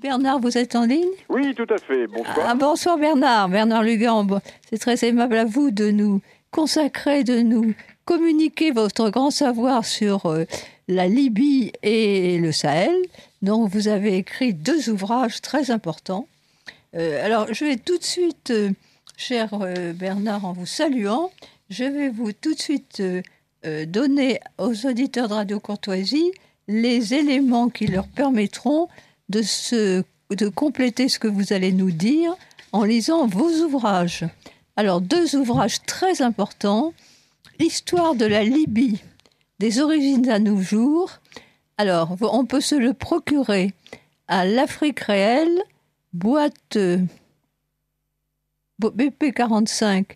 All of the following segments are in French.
Bernard, vous êtes en ligne? Oui, tout à fait. Bonsoir. Bonsoir Bernard. Bernard Lugan, c'est très aimable à vous de nous consacrer, de nous communiquer votre grand savoir sur la Libye et le Sahel. Donc vous avez écrit 2 ouvrages très importants. Alors je vais tout de suite, cher Bernard, en vous saluant, je vais vous tout de suite donner aux auditeurs de Radio Courtoisie les éléments qui leur permettront de compléter ce que vous allez nous dire en lisant vos ouvrages. Alors, 2 ouvrages très importants. Histoire de la Libye, des origines à nos jours. Alors, on peut se le procurer à l'Afrique réelle, boîte BP 45.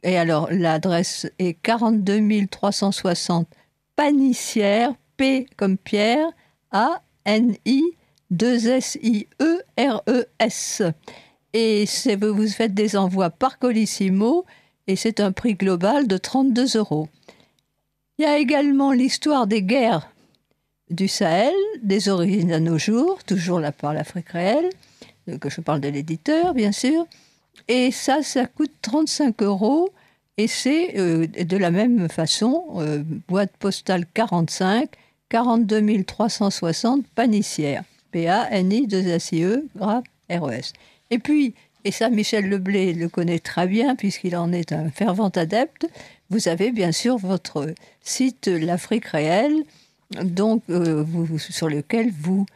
Et alors, l'adresse est 42 360 Panissière, P comme Pierre, A-N-I-2-S-I-E-R-E-S. Et vous faites des envois par Colissimo et c'est un prix global de 32 €. Il y a également l'histoire des guerres du Sahel, des origines à nos jours, toujours là par l'Afrique réelle, que je parle de l'éditeur bien sûr. Et ça coûte 35 € et c'est de la même façon, boîte postale 45, 42 360 Panissière, P-A-N-I-2-S-I-E, R-E-S. Et puis, et ça Michel Leblé le connaît très bien puisqu'il en est un fervent adepte, vous avez bien sûr votre site L'Afrique réelle, donc, sur lequel vous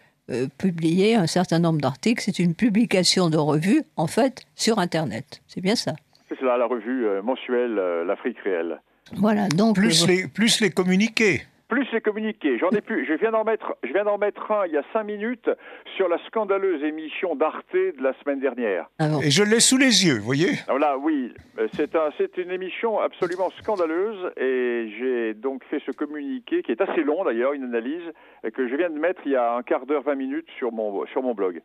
publiez un certain nombre d'articles. C'est une publication de revue, en fait, sur Internet. C'est bien ça? C'est cela, la revue mensuelle L'Afrique réelle. Voilà, donc... Plus les communiqués. Plus les communiqués. J'en ai plus. Je viens d'en mettre un il y a 5 minutes sur la scandaleuse émission d'Arte de la semaine dernière. Ah bon. Et je l'ai sous les yeux, vous voyez? Voilà, oui. C'est une émission absolument scandaleuse et j'ai donc fait ce communiqué qui est assez long d'ailleurs, une analyse que je viens de mettre il y a un quart d'heure, 20 minutes sur mon blog.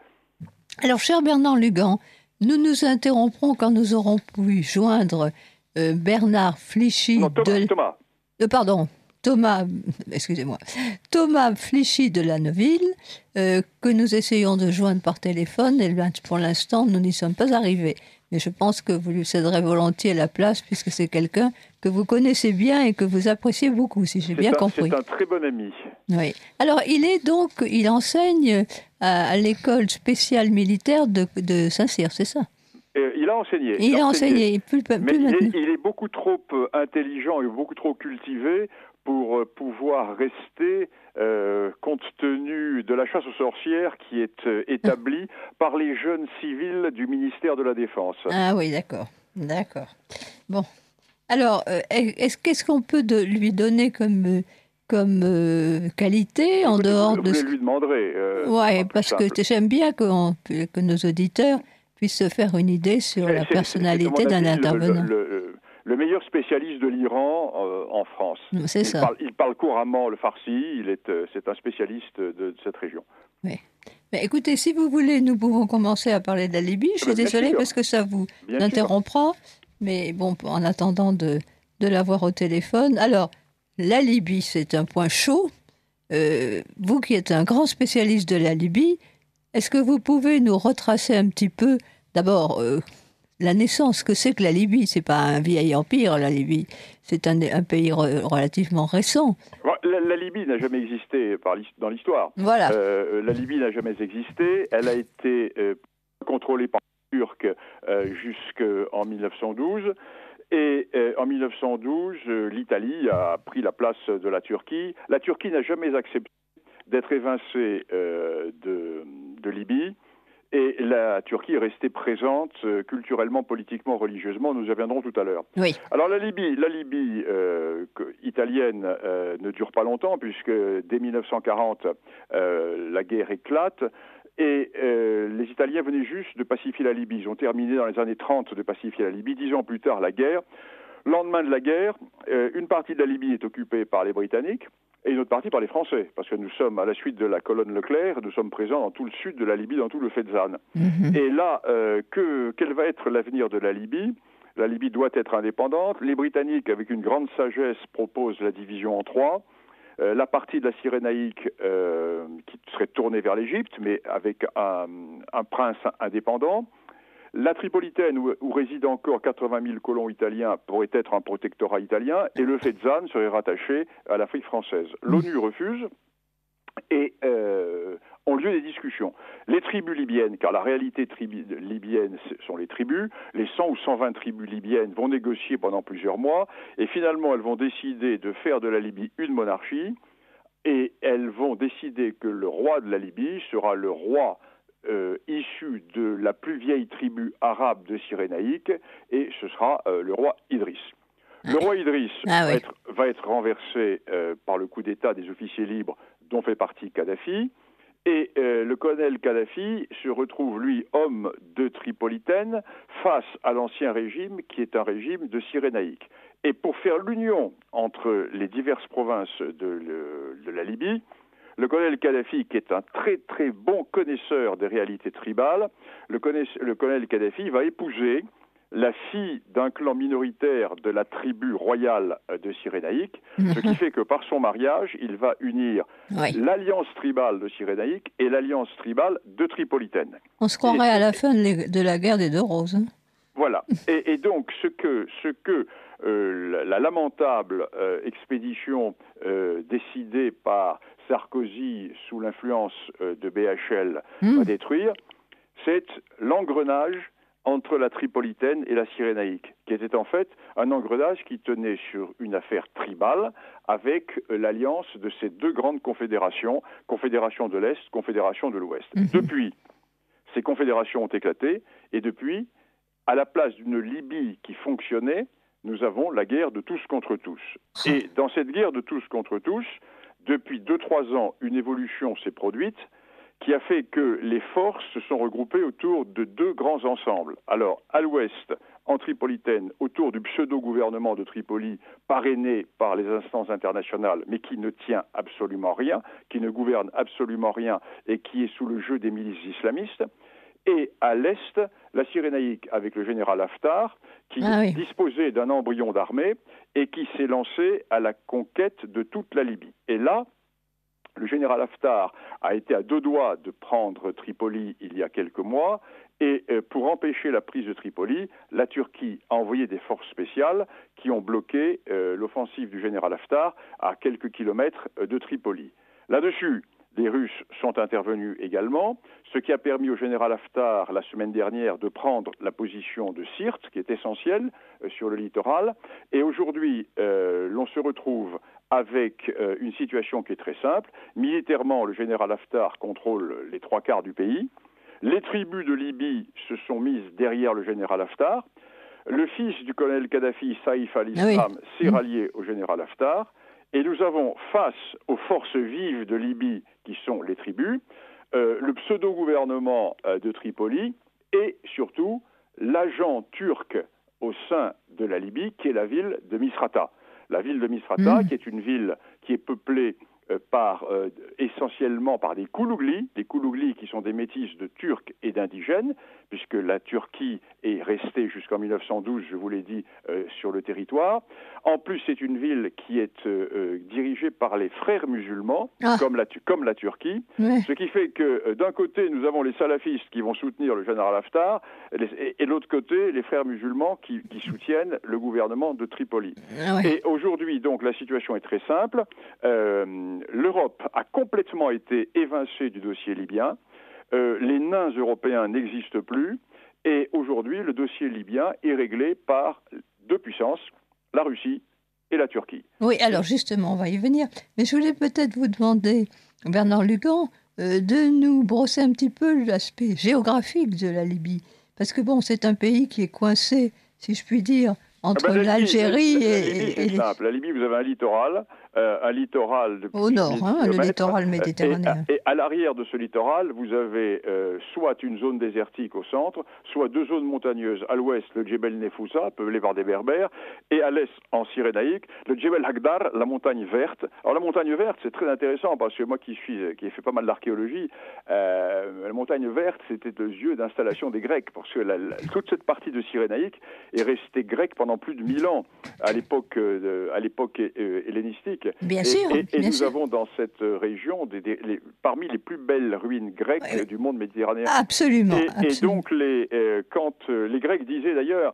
Alors, cher Bernard Lugan, nous nous interromprons quand nous aurons pu joindre Bernard Flichy Thomas Flichy de Lanneville, que nous essayons de joindre par téléphone, et pour l'instant, nous n'y sommes pas arrivés. Mais je pense que vous lui céderez volontiers la place, puisque c'est quelqu'un que vous connaissez bien et que vous appréciez beaucoup, si j'ai bien compris. C'est un très bon ami. Oui. Alors, il enseigne à l'école spéciale militaire de Saint-Cyr, c'est ça? Il a enseigné. Il a enseigné. Mais il est beaucoup trop intelligent et beaucoup trop cultivé pour pouvoir rester compte tenu de la chasse aux sorcières qui est établie par les jeunes civils du ministère de la Défense. Ah oui, d'accord. Bon. Alors, qu'est-ce qu'on peut lui donner comme qualité en dehors de... Vous lui demanderez. Oui, parce que j'aime bien que nos auditeurs puissent se faire une idée sur la personnalité d'un intervenant. Le meilleur spécialiste de l'Iran en France. C'est ça. Il parle couramment le farsi, c'est un spécialiste de cette région. Oui. Mais écoutez, si vous voulez, nous pouvons commencer à parler de la Libye. Je suis désolée parce que ça vous interrompra, mais bon, en attendant de l'avoir au téléphone. Alors, la Libye, c'est un point chaud. Vous qui êtes un grand spécialiste de la Libye, est-ce que vous pouvez nous retracer un petit peu, d'abord, la naissance, que c'est que la Libye? C'est pas un vieil empire, la Libye. C'est un pays relativement récent. La Libye n'a jamais existé dans l'histoire. Voilà. La Libye n'a jamais existé. Elle a été contrôlée par les Turcs jusqu'en 1912. Et en 1912, l'Italie a pris la place de la Turquie. La Turquie n'a jamais accepté d'être évincée de Libye. Et la Turquie est restée présente culturellement, politiquement, religieusement. Nous y reviendrons tout à l'heure. Oui. Alors la Libye italienne ne dure pas longtemps puisque dès 1940, la guerre éclate. Et les Italiens venaient juste de pacifier la Libye. Ils ont terminé dans les années 30 de pacifier la Libye. 10 ans plus tard, la guerre. Lendemain de la guerre, une partie de la Libye est occupée par les Britanniques et une autre partie par les Français, parce que nous sommes, à la suite de la colonne Leclerc, nous sommes présents dans tout le sud de la Libye, dans tout le Fezzan. Mm-hmm. Et là, quel va être l'avenir de la Libye? La Libye doit être indépendante. Les Britanniques, avec une grande sagesse, proposent la division en 3. la partie de la Cyrénaïque qui serait tournée vers l'Égypte, mais avec un prince indépendant. La Tripolitaine, où résident encore 80 000 colons italiens, pourrait être un protectorat italien, et le Fezzan serait rattaché à l'Afrique française. L'ONU refuse, et ont lieu des discussions. Les tribus libyennes, car la réalité libyenne sont les tribus, les 100 ou 120 tribus libyennes vont négocier pendant plusieurs mois, et finalement elles vont décider de faire de la Libye une monarchie, et elles vont décider que le roi de la Libye sera le roi issu de la plus vieille tribu arabe de Cyrénaïque, et ce sera le roi Idriss. Le roi Idriss va être renversé par le coup d'État des officiers libres dont fait partie Kadhafi, et le colonel Kadhafi se retrouve, lui, homme de Tripolitaine, face à l'ancien régime qui est un régime de Cyrénaïque. Et pour faire l'union entre les diverses provinces de la Libye, le colonel Kadhafi, qui est un très très bon connaisseur des réalités tribales, le colonel Kadhafi va épouser la fille d'un clan minoritaire de la tribu royale de Cyrénaïque, ce qui fait que par son mariage, il va unir l'alliance tribale de Cyrénaïque et l'alliance tribale de Tripolitaine. On se croirait à la fin de la guerre des deux roses. Hein. Voilà. Et donc, ce que la lamentable expédition décidée par Sarkozy sous l'influence de BHL va détruire, c'est l'engrenage entre la Tripolitaine et la Cyrénaïque, qui était en fait un engrenage qui tenait sur une affaire tribale avec l'alliance de ces deux grandes confédérations, Confédération de l'Est, Confédération de l'Ouest. Depuis, ces confédérations ont éclaté, et depuis, à la place d'une Libye qui fonctionnait, nous avons la guerre de tous contre tous. Et dans cette guerre de tous contre tous, depuis 2-3 ans, une évolution s'est produite qui a fait que les forces se sont regroupées autour de deux grands ensembles. Alors, à l'ouest, en Tripolitaine, autour du pseudo-gouvernement de Tripoli, parrainé par les instances internationales, mais qui ne tient absolument rien, qui ne gouverne absolument rien et qui est sous le jeu des milices islamistes. Et à l'est, la Cyrénaïque avec le général Haftar, qui disposait d'un embryon d'armée et qui s'est lancé à la conquête de toute la Libye. Et là, le général Haftar a été à deux doigts de prendre Tripoli il y a quelques mois, et pour empêcher la prise de Tripoli, la Turquie a envoyé des forces spéciales qui ont bloqué l'offensive du général Haftar à quelques kilomètres de Tripoli. Là-dessus, les Russes sont intervenus également, ce qui a permis au général Haftar, la semaine dernière, de prendre la position de Sirte, qui est essentielle sur le littoral. Et aujourd'hui, l'on se retrouve avec une situation qui est très simple. Militairement, le général Haftar contrôle les 3/4 du pays. Les tribus de Libye se sont mises derrière le général Haftar. Le fils du colonel Kadhafi, Saïf al-Islam, s'est rallié au général Haftar. Et nous avons, face aux forces vives de Libye, qui sont les tribus, le pseudo-gouvernement de Tripoli et surtout l'agent turc au sein de la Libye, qui est la ville de Misrata. La ville de Misrata, qui est une ville qui est peuplée essentiellement par des Koulouglis qui sont des métis de Turcs et d'indigènes, puisque la Turquie est restée jusqu'en 1912, je vous l'ai dit, sur le territoire. En plus, c'est une ville qui est dirigée par les frères musulmans, comme la Turquie, ce qui fait que d'un côté, nous avons les salafistes qui vont soutenir le général Haftar, et de l'autre côté, les frères musulmans qui soutiennent le gouvernement de Tripoli. Et aujourd'hui, donc, la situation est très simple. L'Europe a complètement été évincée du dossier libyen. Les nains européens n'existent plus. Et aujourd'hui, le dossier libyen est réglé par deux puissances, la Russie et la Turquie. Oui, alors justement, on va y venir. Mais je voulais peut-être vous demander, Bernard Lugan, de nous brosser un petit peu l'aspect géographique de la Libye. Parce que bon, c'est un pays qui est coincé, si je puis dire, entre l'Algérie et... C'est simple. La Libye, vous avez un littoral de au nord, le littoral méditerranéen. Et à l'arrière de ce littoral, vous avez soit une zone désertique au centre, soit deux zones montagneuses. À l'ouest, le Djebel Nefoussa, peuplé par des Berbères, et à l'est, en Cyrénaïque, le Djebel Hagdar, la montagne verte. Alors la montagne verte, c'est très intéressant, parce que moi qui ai fait pas mal d'archéologie, la montagne verte, c'était le lieu d'installation des Grecs, parce que toute cette partie de Cyrénaïque est restée grecque pendant plus de 1000 ans, à l'époque hellénistique. magnifique. Bien sûr. Et bien nous sûr. avons dans cette région parmi les plus belles ruines grecques du monde méditerranéen. Absolument. Et donc, quand les Grecs disaient d'ailleurs,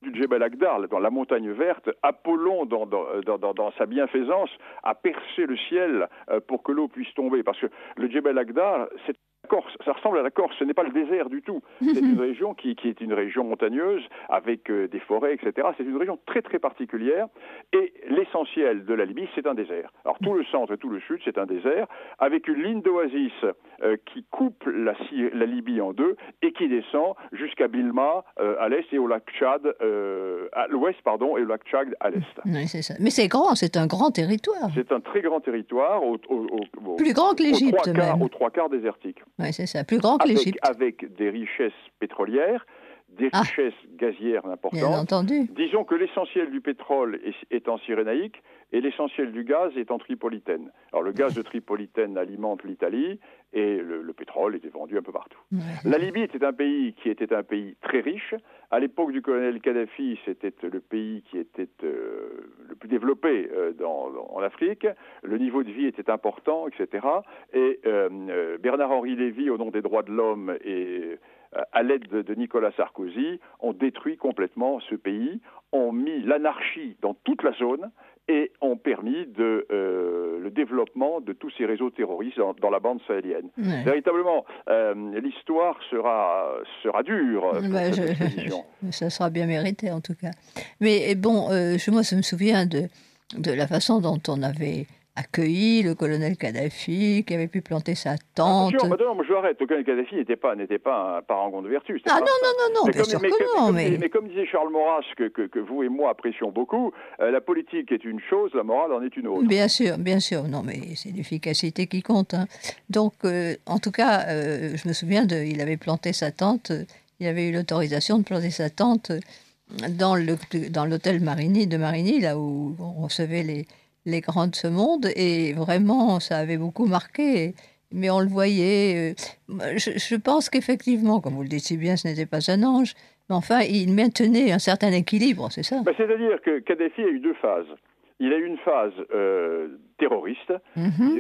du Djebel Agdar, dans la montagne verte, Apollon, dans sa bienfaisance, a percé le ciel pour que l'eau puisse tomber. Parce que le Djebel Agdar, c'est Corse, ça ressemble à la Corse, ce n'est pas le désert du tout. C'est une région qui est une région montagneuse, avec des forêts, etc. C'est une région très très particulière, et l'essentiel de la Libye, c'est un désert. Alors tout le centre et tout le sud, c'est un désert, avec une ligne d'oasis qui coupe la Libye en deux, et qui descend jusqu'à Bilma à l'est, et au lac Tchad, à l'ouest, pardon, et au lac Tchad à l'est. Oui, c'est ça. Mais c'est grand, c'est un grand territoire. C'est un très grand territoire, Plus grand que l'Égypte même. aux trois quarts désertique. Oui, c'est ça, plus grand que l'Égypte. Avec des richesses pétrolières, des richesses gazières importantes. Bien entendu. Disons que l'essentiel du pétrole est en Cyrénaïque et l'essentiel du gaz est en Tripolitaine. Alors le gaz de Tripolitaine alimente l'Italie et le pétrole était vendu un peu partout. Ouais. La Libye était un pays qui était un pays très riche. À l'époque du colonel Kadhafi, c'était le pays qui était le plus développé en Afrique. Le niveau de vie était important, etc. Et Bernard-Henri Lévy, au nom des droits de l'homme et à l'aide de Nicolas Sarkozy, ont détruit complètement ce pays, ont mis l'anarchie dans toute la zone et ont permis le développement de tous ces réseaux terroristes dans la bande sahélienne. Ouais. Véritablement, l'histoire sera dure pour cette expédition. Ça sera bien mérité en tout cas. Mais bon, moi je me souviens de la façon dont on avait accueilli le colonel Kadhafi, qui avait pu planter sa tente. Attention, madame, je arrête. Le colonel Kadhafi n'était pas un parangon de vertu. Ah non, bien sûr que non. Mais comme disait Charles Maurras, que vous et moi apprécions beaucoup, la politique est une chose, la morale en est une autre. Bien sûr. Non, mais c'est l'efficacité qui compte. Hein. Donc, en tout cas, je me souviens, il avait planté sa tente, il avait eu l'autorisation de planter sa tente dans l'hôtel de Marigny, là où on recevait les grands de ce monde, et vraiment, ça avait beaucoup marqué. Mais on le voyait. Je pense qu'effectivement, comme vous le dites si bien, ce n'était pas un ange, mais enfin, il maintenait un certain équilibre, c'est ça. C'est-à-dire que Kadhafi a eu deux phases. Il a eu une phase terroriste,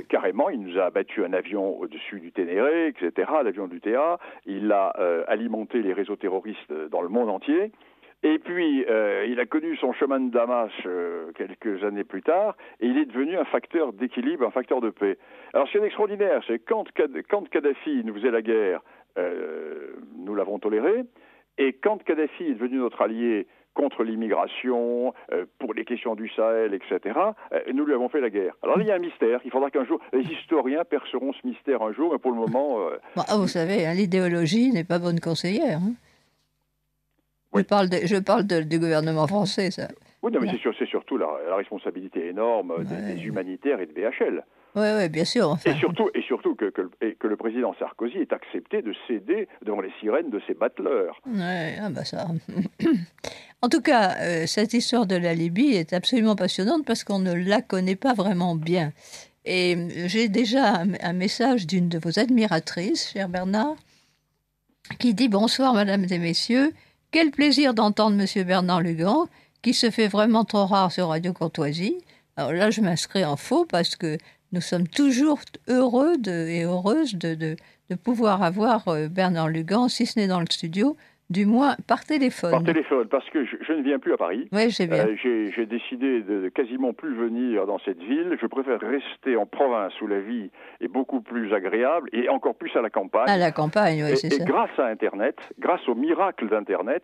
carrément, il nous a abattu un avion au-dessus du Ténéré, etc., l'avion du TA, il a alimenté les réseaux terroristes dans le monde entier. Et puis, il a connu son chemin de Damas quelques années plus tard, et il est devenu un facteur d'équilibre, un facteur de paix. Alors, ce qui est extraordinaire, c'est que quand Kadhafi nous faisait la guerre, nous l'avons toléré, et quand Kadhafi est devenu notre allié contre l'immigration, pour les questions du Sahel, etc., nous lui avons fait la guerre. Alors là, il y a un mystère. Il faudra qu'un jour, les historiens perceront ce mystère un jour, mais pour le moment... vous savez, hein, l'idéologie n'est pas bonne conseillère, hein. Oui. Je parle du gouvernement français, ça. Oui, non, mais c'est surtout la responsabilité énorme des humanitaires et de BHL. Oui, bien sûr. Enfin. Et surtout que le président Sarkozy ait accepté de céder devant les sirènes de ses battleurs. Oui, ça. En tout cas, cette histoire de la Libye est absolument passionnante parce qu'on ne la connaît pas vraiment bien. Et j'ai déjà un message d'une de vos admiratrices, cher Bernard, qui dit « Bonsoir, mesdames et messieurs. Quel plaisir d'entendre M. Bernard Lugan, qui se fait vraiment trop rare sur Radio Courtoisie. » Alors là, je m'inscris en faux parce que nous sommes toujours heureux et heureuses de pouvoir avoir Bernard Lugan, si ce n'est dans le studio, du moins par téléphone. Par téléphone, parce que je ne viens plus à Paris. Oui, je sais bien. J'ai décidé de quasiment plus venir dans cette ville. Je préfère rester en province où la vie est beaucoup plus agréable et encore plus à la campagne. À la campagne, oui, c'est ça. Et grâce à Internet, grâce au miracle d'Internet,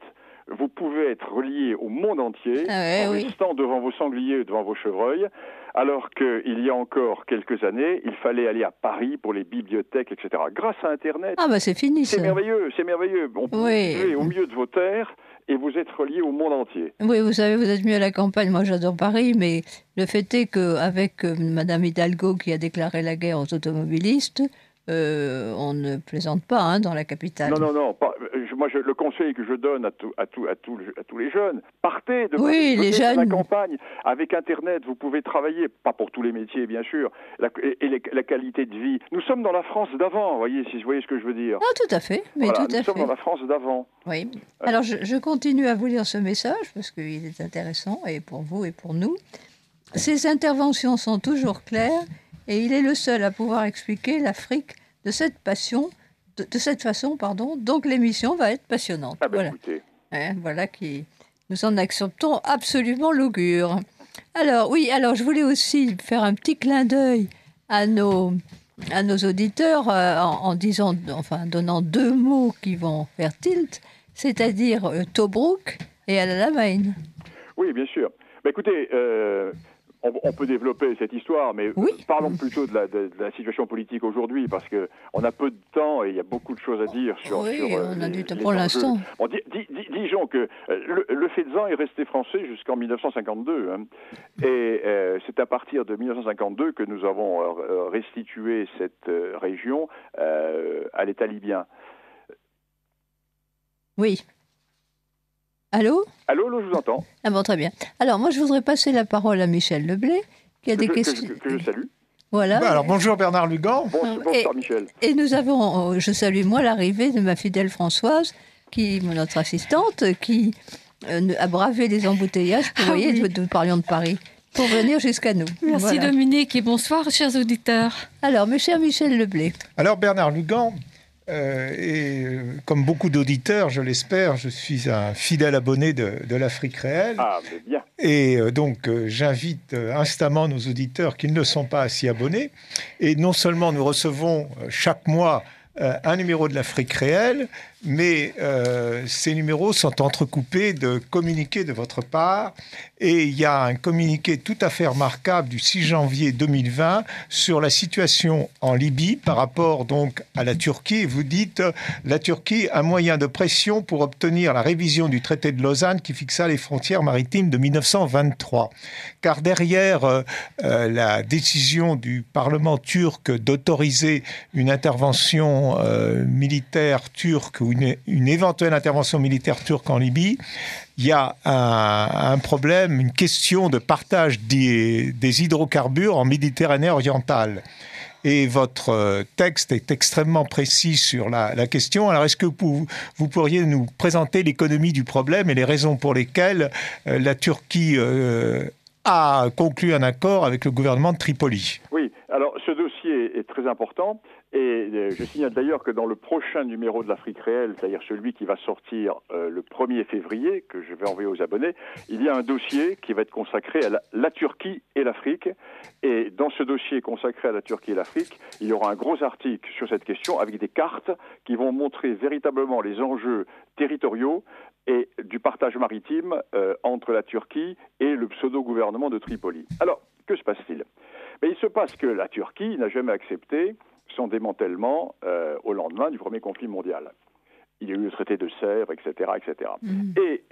vous pouvez être relié au monde entier en restant devant vos sangliers, devant vos chevreuils, alors qu'il y a encore quelques années, il fallait aller à Paris pour les bibliothèques, etc. Grâce à Internet. C'est fini, ça. C'est merveilleux. On peut vivre au milieu de vos terres et vous êtes relié au monde entier. Oui, vous savez, vous êtes mieux à la campagne. Moi, j'adore Paris, mais le fait est qu'avec Madame Hidalgo qui a déclaré la guerre aux automobilistes, on ne plaisante pas dans la capitale. Non. Moi, le conseil que je donne à tous les jeunes, partez de la campagne. Avec Internet, vous pouvez travailler, pas pour tous les métiers, bien sûr, la qualité de vie. Nous sommes dans la France d'avant, vous voyez ce que je veux dire. Ah, tout à fait. Nous sommes dans la France d'avant. Oui. Alors, je continue à vous lire ce message, parce qu'il est intéressant, et pour vous et pour nous. Ses interventions sont toujours claires et il est le seul à pouvoir expliquer l'Afrique de cette façon, donc l'émission va être passionnante. Ah ben Voilà. écoutez. Voilà qui nous en acceptons absolument l'augure. Alors je voulais aussi faire un petit clin d'œil à nos auditeurs en donnant deux mots qui vont faire tilt, c'est-à-dire Tobruk et Al-Alamein. Oui, bien sûr. Bah, écoutez, on peut développer cette histoire, mais Oui. Parlons plutôt de la situation politique aujourd'hui, parce qu'on a peu de temps et il y a beaucoup de choses à dire sur on a du temps pour enjeux. l'instant. Bon, disons que le Fezzan est resté français jusqu'en 1952. Hein, et c'est à partir de 1952 que nous avons restitué cette région à l'État libyen. Oui. Allô, je vous entends. Ah bon, très bien. Alors, moi, je voudrais passer la parole à Michel Leblay, qui a des questions. Que je salue. Voilà. Alors, bonjour Bernard Lugan. Bonsoir Michel. Et nous avons, je salue moi l'arrivée de ma fidèle Françoise, notre assistante, qui a bravé les embouteillages, vous voyez, nous parlions de Paris, pour venir jusqu'à nous. Merci Dominique et bonsoir chers auditeurs. Alors, mon cher Michel Leblay. Alors Bernard Lugan, comme beaucoup d'auditeurs, je l'espère, je suis un fidèle abonné de l'Afrique réelle. Ah, mais bien. Et donc, j'invite instamment nos auditeurs qui ne le sont pas si abonnés. Et non seulement nous recevons chaque mois un numéro de l'Afrique réelle, mais ces numéros sont entrecoupés de communiqués de votre part. Et il y a un communiqué tout à fait remarquable du 6 janvier 2020 sur la situation en Libye par rapport donc à la Turquie. Vous dites la Turquie a un moyen de pression pour obtenir la révision du traité de Lausanne qui fixa les frontières maritimes de 1923. Car derrière la décision du Parlement turc d'autoriser une intervention militaire turque ou une éventuelle intervention militaire turque en Libye, il y a un problème, une question de partage des hydrocarbures en Méditerranée orientale. Et votre texte est extrêmement précis sur la question. Alors, est-ce que vous pourriez nous présenter l'économie du problème et les raisons pour lesquelles la Turquie a conclu un accord avec le gouvernement de Tripoli? Oui, alors ce dossier est très important. Et je signale d'ailleurs que dans le prochain numéro de l'Afrique réelle, c'est-à-dire celui qui va sortir le 1er février, que je vais envoyer aux abonnés, il y a un dossier qui va être consacré à la Turquie et l'Afrique. Et dans ce dossier consacré à la Turquie et l'Afrique, il y aura un gros article sur cette question avec des cartes qui vont montrer véritablement les enjeux territoriaux et du partage maritime entre la Turquie et le pseudo-gouvernement de Tripoli. Alors, que se passe-t-il ? Il se passe que la Turquie n'a jamais accepté son démantèlement au lendemain du premier conflit mondial. Il y a eu le traité de Sèvres, etc., etc. Et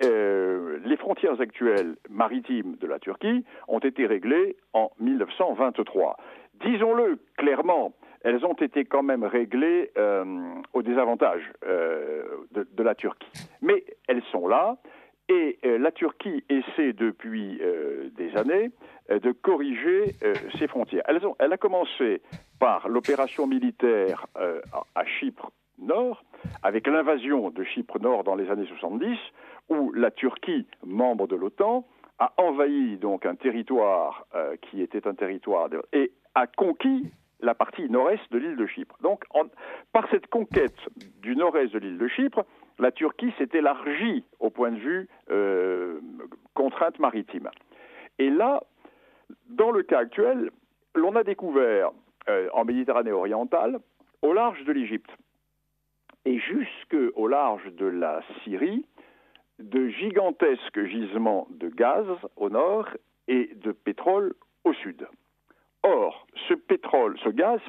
les frontières actuelles maritimes de la Turquie ont été réglées en 1923. Disons-le clairement, elles ont été quand même réglées au désavantage de la Turquie. Mais elles sont là, et la Turquie essaie depuis des années de corriger ses frontières. Elle a commencé par l'opération militaire à Chypre Nord, avec l'invasion de Chypre Nord dans les années 70, où la Turquie, membre de l'OTAN, a envahi donc un territoire qui était un territoire et a conquis la partie nord-est de l'île de Chypre. Donc, par cette conquête du nord-est de l'île de Chypre, la Turquie s'est élargie au point de vue contrainte maritime. Et là, dans le cas actuel, l'on a découvert en Méditerranée orientale, au large de l'Égypte et jusqu'au large de la Syrie, de gigantesques gisements de gaz au nord et de pétrole au sud. Or, ce gaz,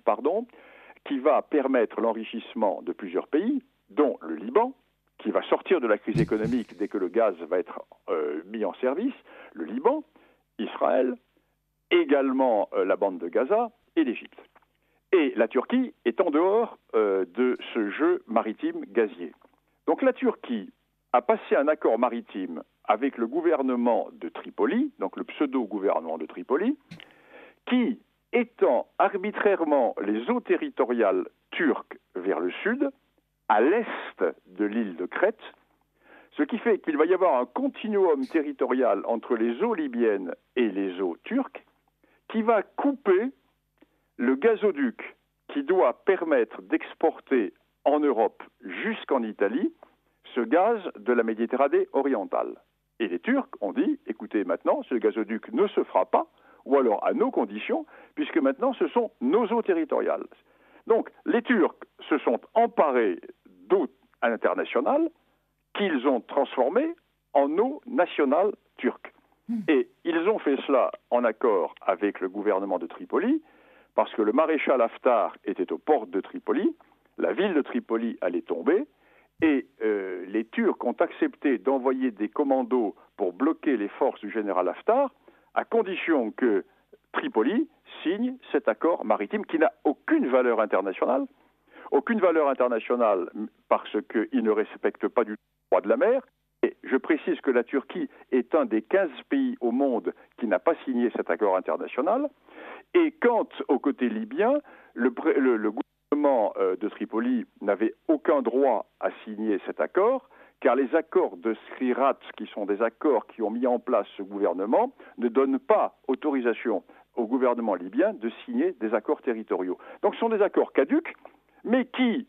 qui va permettre l'enrichissement de plusieurs pays, dont le Liban, qui va sortir de la crise économique dès que le gaz va être mis en service, le Liban, Israël, également la bande de Gaza et l'Égypte. Et la Turquie est en dehors de ce jeu maritime gazier. Donc la Turquie a passé un accord maritime avec le gouvernement de Tripoli, donc le pseudo-gouvernement de Tripoli, qui étend arbitrairement les eaux territoriales turques vers le sud, à l'est de l'île de Crète, Ce qui fait qu'il va y avoir un continuum territorial entre les eaux libyennes et les eaux turques qui va couper le gazoduc qui doit permettre d'exporter en Europe jusqu'en Italie ce gaz de la Méditerranée orientale. Et les Turcs ont dit, écoutez, maintenant, ce gazoduc ne se fera pas, ou alors à nos conditions, puisque maintenant, ce sont nos eaux territoriales. Donc, les Turcs se sont emparés d'eau internationales qu'ils ont transformées en eau nationale turque. Et ils ont fait cela en accord avec le gouvernement de Tripoli, parce que le maréchal Haftar était aux portes de Tripoli, la ville de Tripoli allait tomber, et les Turcs ont accepté d'envoyer des commandos pour bloquer les forces du général Haftar, à condition que Tripoli signe cet accord maritime qui n'a aucune valeur internationale parce qu'il ne respecte pas du tout le droit de la mer. Et je précise que la Turquie est un des 15 pays au monde qui n'a pas signé cet accord international. Et quant au côté libyen, le gouvernement de Tripoli n'avait aucun droit à signer cet accord, car les accords de Skhirat, qui sont des accords qui ont mis en place ce gouvernement, ne donnent pas autorisation au gouvernement libyen de signer des accords territoriaux. Donc ce sont des accords caducs, mais qui,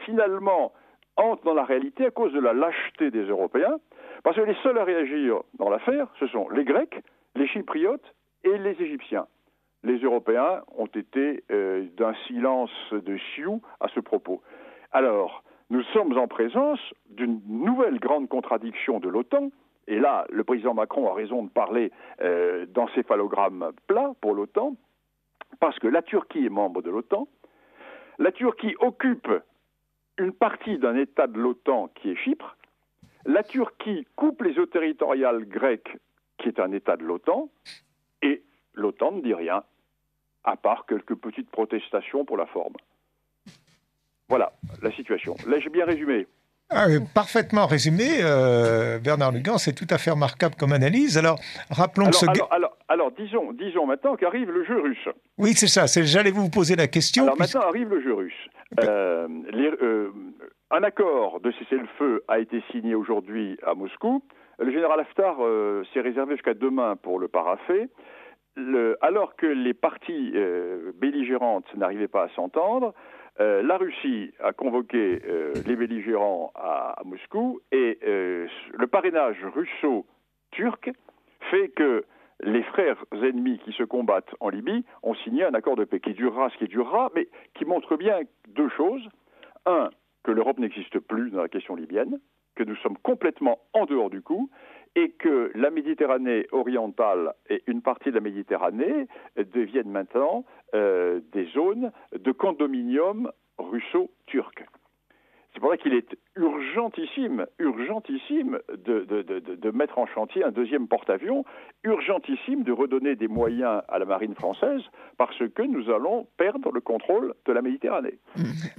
finalement, entrent dans la réalité à cause de la lâcheté des Européens, parce que les seuls à réagir dans l'affaire, ce sont les Grecs, les Chypriotes et les Égyptiens. Les Européens ont été d'un silence de sioux à ce propos. Alors, nous sommes en présence d'une nouvelle grande contradiction de l'OTAN, et là, le président Macron a raison de parler d'encéphalogramme plat pour l'OTAN, parce que la Turquie est membre de l'OTAN, la Turquie occupe une partie d'un État de l'OTAN qui est Chypre, la Turquie coupe les eaux territoriales grecques qui est un État de l'OTAN, et l'OTAN ne dit rien, à part quelques petites protestations pour la forme. Voilà la situation. L'ai-je bien résumé ? Parfaitement résumé, Bernard Lugan, c'est tout à fait remarquable comme analyse. Alors, rappelons alors, disons maintenant qu'arrive le jeu russe. Oui, c'est ça, j'allais vous poser la question. Alors maintenant arrive le jeu russe. Un accord de cessez-le-feu a été signé aujourd'hui à Moscou. Le général Haftar s'est réservé jusqu'à demain pour le parapher. Alors que les parties belligérantes n'arrivaient pas à s'entendre, la Russie a convoqué les belligérants à Moscou et le parrainage russo-turc fait que les frères ennemis qui se combattent en Libye ont signé un accord de paix qui durera ce qui durera, mais qui montre bien deux choses. Un, que l'Europe n'existe plus dans la question libyenne, que nous sommes complètement en dehors du coup, et que la Méditerranée orientale et une partie de la Méditerranée deviennent maintenant des zones de condominium russo-turc. C'est pour ça qu'il est urgentissime de mettre en chantier un deuxième porte-avions, urgentissime de redonner des moyens à la marine française, parce que nous allons perdre le contrôle de la Méditerranée.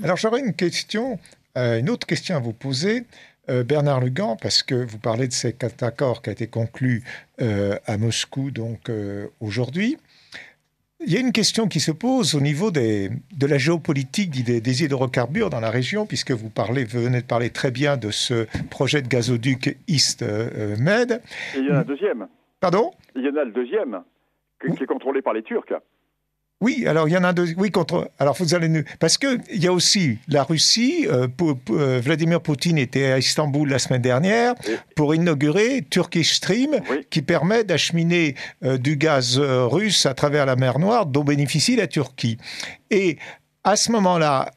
Alors j'aurais une autre question à vous poser. Bernard Lugan, parce que vous parlez de cet accord qui a été conclu à Moscou donc aujourd'hui. Il y a une question qui se pose au niveau de la géopolitique des hydrocarbures dans la région, puisque vous venez de parler très bien de ce projet de gazoduc East Med. Et il y en a un deuxième. Pardon ? Il y en a le deuxième, qui est contrôlé par les Turcs. Oui, alors il y en a deux. Oui, alors vous allez parce que il y a aussi la Russie. Vladimir Poutine était à Istanbul la semaine dernière pour inaugurer Turkish Stream, qui permet d'acheminer du gaz russe à travers la mer Noire, dont bénéficie la Turquie. Et à ce moment-là,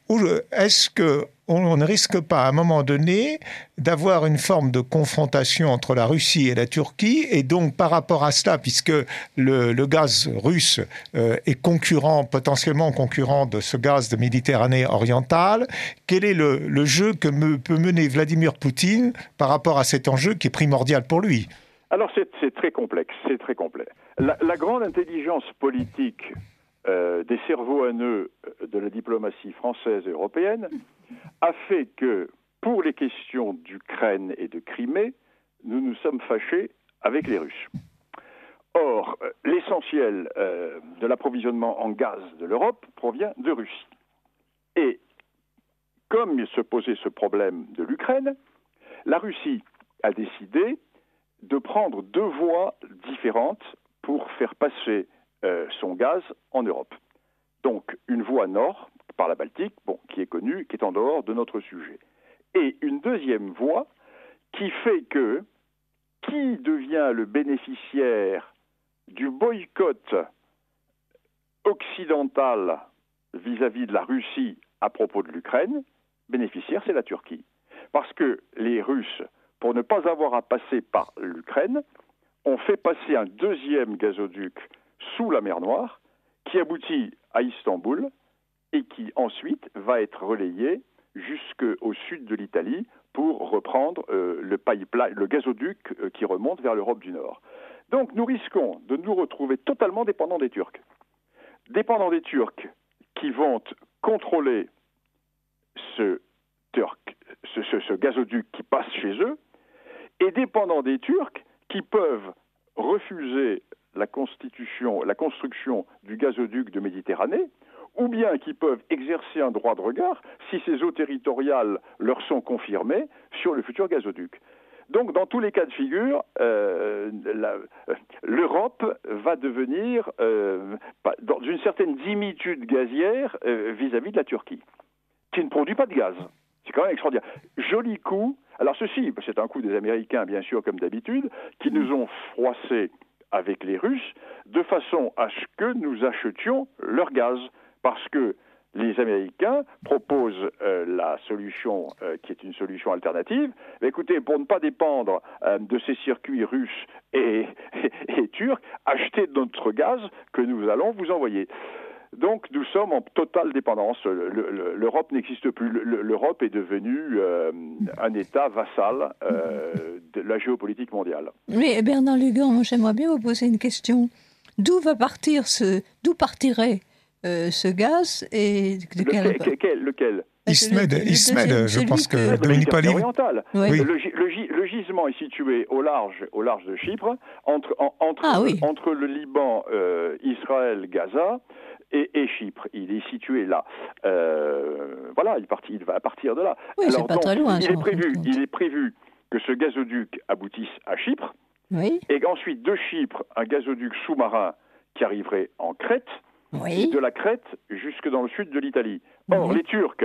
est-ce que on ne risque pas, à un moment donné, d'avoir une forme de confrontation entre la Russie et la Turquie, et donc par rapport à cela, puisque le gaz russe est potentiellement concurrent de ce gaz de Méditerranée orientale, quel est le jeu que peut mener Vladimir Poutine par rapport à cet enjeu qui est primordial pour lui ? Alors c'est très complexe, c'est très complet. La grande intelligence politique des cerveaux à nœuds de la diplomatie française et européenne a fait que, pour les questions d'Ukraine et de Crimée, nous nous sommes fâchés avec les Russes. Or, l'essentiel de l'approvisionnement en gaz de l'Europe provient de Russie. Et comme il se posait ce problème de l'Ukraine, la Russie a décidé de prendre 2 voies différentes pour faire passer son gaz en Europe. Donc, une voie nord, par la Baltique, qui est connue, qui est en dehors de notre sujet. Et une deuxième voie qui fait que qui devient le bénéficiaire du boycott occidental vis-à-vis de la Russie à propos de l'Ukraine, bénéficiaire, c'est la Turquie. Parce que les Russes, pour ne pas avoir à passer par l'Ukraine, ont fait passer un deuxième gazoduc sous la mer Noire qui aboutit à Istanbul et qui ensuite va être relayé jusqu'au sud de l'Italie pour reprendre le gazoduc qui remonte vers l'Europe du Nord. Donc nous risquons de nous retrouver totalement dépendants des Turcs. Dépendants des Turcs qui vont contrôler ce gazoduc qui passe chez eux, et dépendants des Turcs qui peuvent refuser la construction du gazoduc de Méditerranée, ou bien qui peuvent exercer un droit de regard, si ces eaux territoriales leur sont confirmées, sur le futur gazoduc. Donc, dans tous les cas de figure, l'Europe va devenir dans une certaine dimitude gazière vis-à-vis de la Turquie, qui ne produit pas de gaz. C'est quand même extraordinaire. Joli coup. Alors ceci, c'est un coup des Américains, bien sûr, comme d'habitude, qui nous ont froissés avec les Russes, de façon à ce que nous achetions leur gaz. Parce que les Américains proposent la solution qui est une solution alternative. Mais écoutez, pour ne pas dépendre de ces circuits russes et turcs, achetez notre gaz que nous allons vous envoyer. Donc nous sommes en totale dépendance. L'Europe n'existe plus. L'Europe est devenue un État vassal de la géopolitique mondiale. Mais Bernard Lugan, j'aimerais bien vous poser une question. D'où partirait ce gaz et lequel Ismed, je pense que Dominique Pali. Oriental. Oui. Le gisement est situé au large de Chypre, entre le Liban, Israël, Gaza et Chypre. Il est situé là. Voilà, il va partir de là. Oui, alors, c'est pas très loin. Il est prévu que ce gazoduc aboutisse à Chypre, oui. Et qu'ensuite de Chypre, un gazoduc sous-marin qui arriverait en Crète, oui. Et de la Crète jusque dans le sud de l'Italie. Or, les Turcs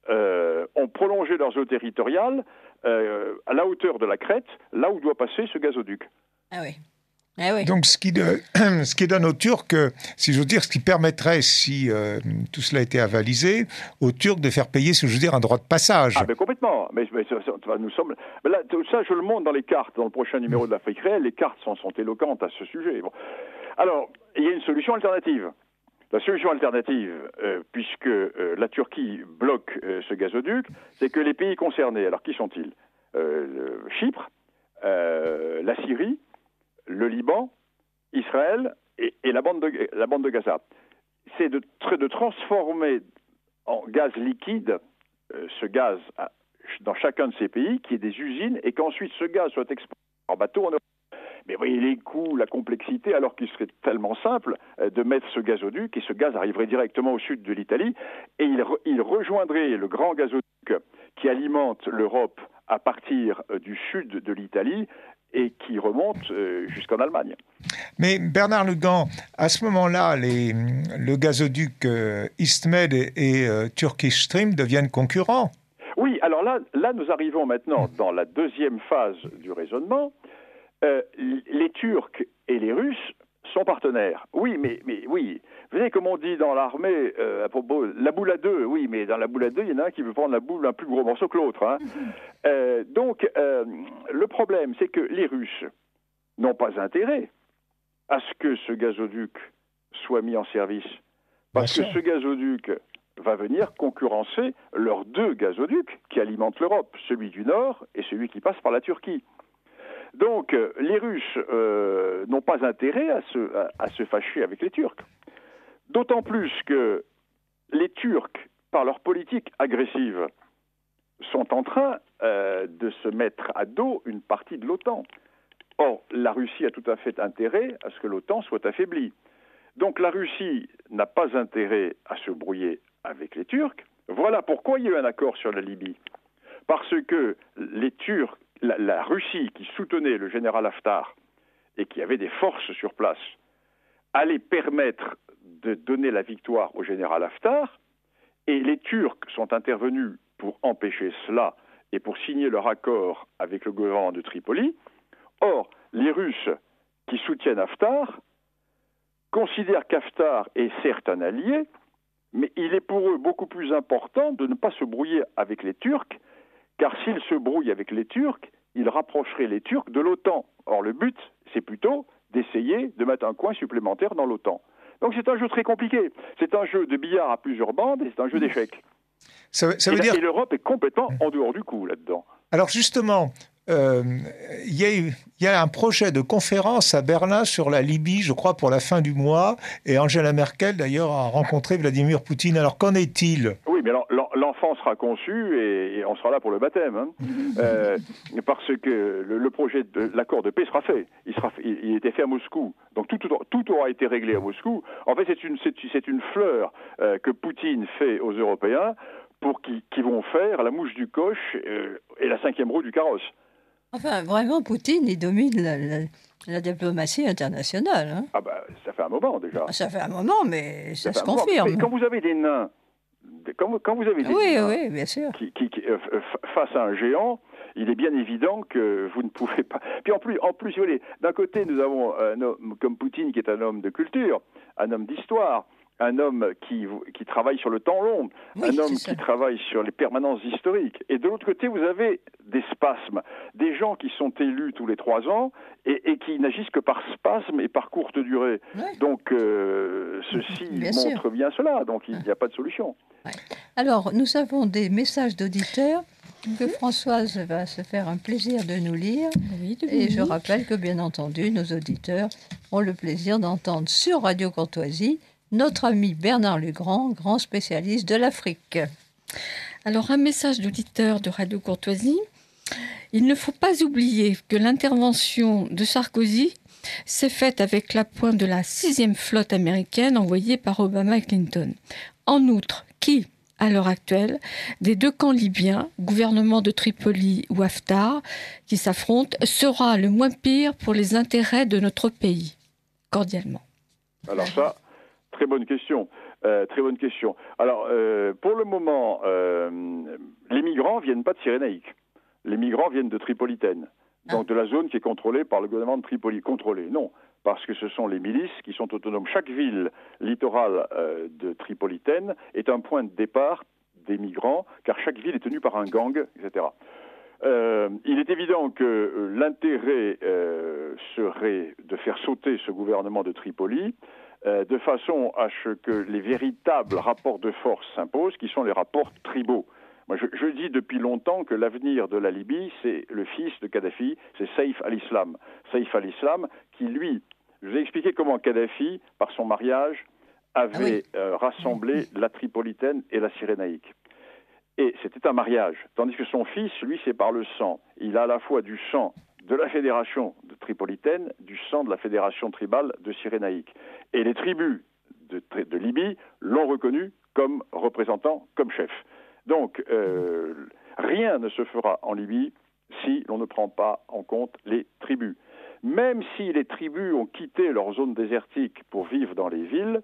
ont prolongé leurs eaux territoriales à la hauteur de la Crète, là où doit passer ce gazoduc. Ah oui. Ah oui. Donc, ce qui donne aux Turcs, si je veux dire, ce qui permettrait, si tout cela était avalisé, aux Turcs de faire payer, si je veux dire, un droit de passage. Ah, mais complètement. Mais nous sommes. Mais là, tout ça, je le montre dans les cartes, dans le prochain numéro de l'Afrique réelle. Les cartes sont éloquentes à ce sujet. Bon. Alors, il y a une solution alternative. La solution alternative, puisque la Turquie bloque ce gazoduc, c'est que les pays concernés, alors qui sont-ils ? Chypre, la Syrie, le Liban, Israël et la bande de Gaza. C'est de transformer en gaz liquide ce gaz dans chacun de ces pays, qui est des usines, et qu'ensuite ce gaz soit exporté en bateau en Europe. Mais voyez les coûts, la complexité, alors qu'il serait tellement simple de mettre ce gazoduc, et ce gaz arriverait directement au sud de l'Italie, et il rejoindrait le grand gazoduc qui alimente l'Europe à partir du sud de l'Italie et qui remonte jusqu'en Allemagne. Mais Bernard Lugan, à ce moment-là, le gazoduc EastMed et Turkish Stream deviennent concurrents. Oui, alors là, nous arrivons maintenant dans la deuxième phase du raisonnement. Les Turcs et les Russes sont partenaires. Oui, mais oui. Vous savez, comme on dit dans l'armée, à propos, la boule à deux. Oui, mais dans la boule à deux, il y en a un qui veut prendre la boule un plus gros morceau que l'autre. Hein. Donc, le problème, c'est que les Russes n'ont pas intérêt à ce que ce gazoduc soit mis en service. Parce que ce gazoduc va venir concurrencer leurs deux gazoducs qui alimentent l'Europe, celui du Nord et celui qui passe par la Turquie. Donc, les Russes n'ont pas intérêt à se fâcher avec les Turcs. D'autant plus que les Turcs, par leur politique agressive, sont en train de se mettre à dos une partie de l'OTAN. Or, la Russie a tout à fait intérêt à ce que l'OTAN soit affaiblie. Donc, la Russie n'a pas intérêt à se brouiller avec les Turcs. Voilà pourquoi il y a eu un accord sur la Libye. Parce que les Turcs la Russie qui soutenait le général Haftar et qui avait des forces sur place allait permettre de donner la victoire au général Haftar, et les Turcs sont intervenus pour empêcher cela et pour signer leur accord avec le gouvernement de Tripoli. Or, les Russes qui soutiennent Haftar considèrent qu'Haftar est certes un allié, mais il est pour eux beaucoup plus important de ne pas se brouiller avec les Turcs, car s'ils se brouillent avec les Turcs, ils rapprocheraient les Turcs de l'OTAN. Or, le but, c'est plutôt d'essayer de mettre un coin supplémentaire dans l'OTAN. Donc c'est un jeu très compliqué. C'est un jeu de billard à plusieurs bandes et c'est un jeu d'échecs. Ça veut dire... Et l'Europe est complètement en dehors du coup là-dedans. Alors justement, il y a un projet de conférence à Berlin sur la Libye, je crois, pour la fin du mois. Et Angela Merkel, d'ailleurs, a rencontré Vladimir Poutine. Alors qu'en est-il ? Oui, mais alors, l'enfant sera conçu et on sera là pour le baptême. Hein. Parce que le projet de l'accord de paix sera fait. Il était fait à Moscou. Donc tout aura été réglé à Moscou. En fait, c'est une fleur que Poutine fait aux Européens pour qui vont faire la mouche du coche et la cinquième roue du carrosse. Enfin, vraiment, Poutine, il domine la diplomatie internationale. Hein. Ah bah, ça fait un moment déjà. Ça fait un moment, mais ça se confirme. Mais quand vous avez des nains, quand vous avez des nains oui, bien sûr. Qui face à un géant, il est bien évident que vous ne pouvez pas... Puis en plus, vous voyez, d'un côté, nous avons un homme comme Poutine qui est un homme de culture, un homme d'histoire, un homme qui travaille sur le temps long, un homme qui travaille sur les permanences historiques. Et de l'autre côté, vous avez des spasmes, des gens qui sont élus tous les 3 ans et qui n'agissent que par spasmes et par courte durée. Ouais. Donc, ceci montre bien cela. Donc, il n'y a pas de solution. Ouais. Alors, nous avons des messages d'auditeurs que Françoise va se faire un plaisir de nous lire. Oui, et je rappelle que, bien entendu, nos auditeurs ont le plaisir d'entendre sur Radio Courtoisie notre ami Bernard Legrand, grand spécialiste de l'Afrique. Alors, un message d'auditeur de Radio Courtoisie. Il ne faut pas oublier que l'intervention de Sarkozy s'est faite avec l'appoint de la 6e flotte américaine envoyée par Obama et Clinton. En outre, qui, à l'heure actuelle, des 2 camps libyens, gouvernement de Tripoli ou Haftar, qui s'affrontent, sera le moins pire pour les intérêts de notre pays ? Cordialement. Alors ça... Très bonne question. Alors, pour le moment, les migrants viennent pas de Cyrénaïque. Les migrants viennent de Tripolitaine, donc de la zone qui est contrôlée par le gouvernement de Tripoli. Contrôlée, non, parce que ce sont les milices qui sont autonomes. Chaque ville littorale de Tripolitaine est un point de départ des migrants, car chaque ville est tenue par un gang, etc. Il est évident que l'intérêt serait de faire sauter ce gouvernement de Tripoli, de façon à ce que les véritables rapports de force s'imposent, qui sont les rapports tribaux. Moi, je dis depuis longtemps que l'avenir de la Libye, c'est le fils de Kadhafi, c'est Saïf al-Islam. Saïf al-Islam, qui lui, je vous ai expliqué comment Kadhafi, par son mariage, avait rassemblé la Tripolitaine et la Cyrénaïque. Et c'était un mariage, tandis que son fils, lui, c'est par le sang. Il a à la fois du sang de la fédération de Tripolitaine, du sang de la fédération tribale de Cyrénaïque. Et les tribus de Libye l'ont reconnu comme représentant, comme chef. Donc, rien ne se fera en Libye si l'on ne prend pas en compte les tribus. Même si les tribus ont quitté leur zone désertique pour vivre dans les villes,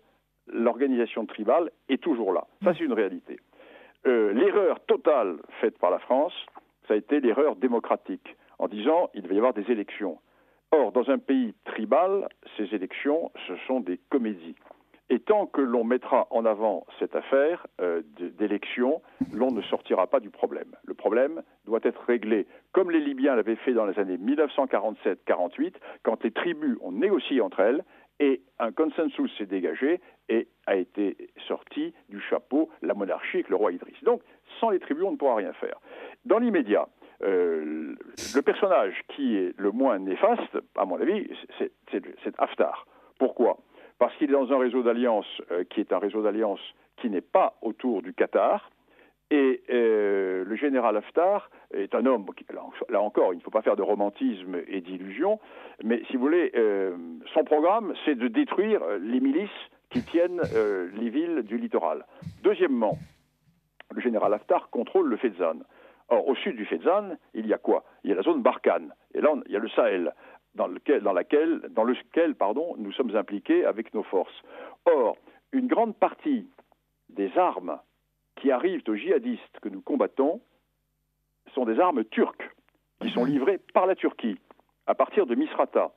l'organisation tribale est toujours là. Ça, c'est une réalité. L'erreur totale faite par la France, ça a été l'erreur démocratique, en disant il va y avoir des élections. Or, dans un pays tribal, ces élections, ce sont des comédies. Et tant que l'on mettra en avant cette affaire d'élection, l'on ne sortira pas du problème. Le problème doit être réglé comme les Libyens l'avaient fait dans les années 1947-48, quand les tribus ont négocié entre elles et un consensus s'est dégagé et a été sorti du chapeau la monarchie avec le roi Idriss. Donc, sans les tribus, on ne pourra rien faire. Dans l'immédiat, le personnage qui est le moins néfaste, à mon avis, c'est Haftar. Pourquoi ? Parce qu'il est dans un réseau d'alliance qui est un réseau d'alliance qui n'est pas autour du Qatar. Et le général Haftar est un homme, là encore, il ne faut pas faire de romantisme et d'illusion, mais si vous voulez, son programme, c'est de détruire les milices qui tiennent les villes du littoral. Deuxièmement, le général Haftar contrôle le Fezzan. Or, au sud du Fezzan, il y a quoi? Il y a la zone Barkhane. Et là, il y a le Sahel, dans lequel nous sommes impliqués avec nos forces. Or, une grande partie des armes qui arrivent aux djihadistes que nous combattons sont des armes turques, qui sont livrées par la Turquie, à partir de Misrata.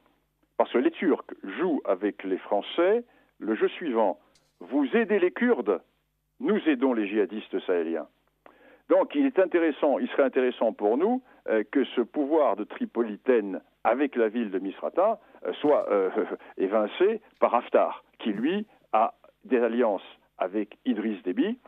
Parce que les Turcs jouent avec les Français le jeu suivant. Vous aidez les Kurdes, nous aidons les djihadistes sahéliens. Donc il serait intéressant pour nous que ce pouvoir de Tripolitaine avec la ville de Misrata soit évincé par Haftar, qui lui a des alliances avec Idriss Déby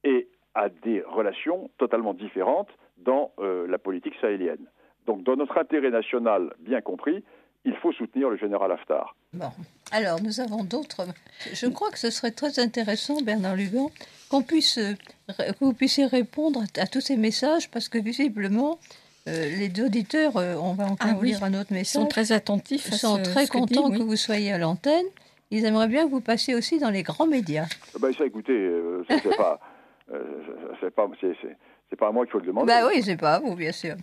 et a des relations totalement différentes dans la politique sahélienne. Donc dans notre intérêt national bien compris, il faut soutenir le général Haftar. Bon, alors nous avons d'autres. Je crois que ce serait très intéressant, Bernard Lugan, que vous puissiez répondre à tous ces messages, parce que visiblement, les auditeurs, on va encore lire un autre message, sont très attentifs. Ils sont très contents que vous soyez à l'antenne. Ils aimeraient bien que vous passiez aussi dans les grands médias. Ça, écoutez, c'est pas à moi qu'il faut le demander. Oui, c'est pas à vous, bien sûr.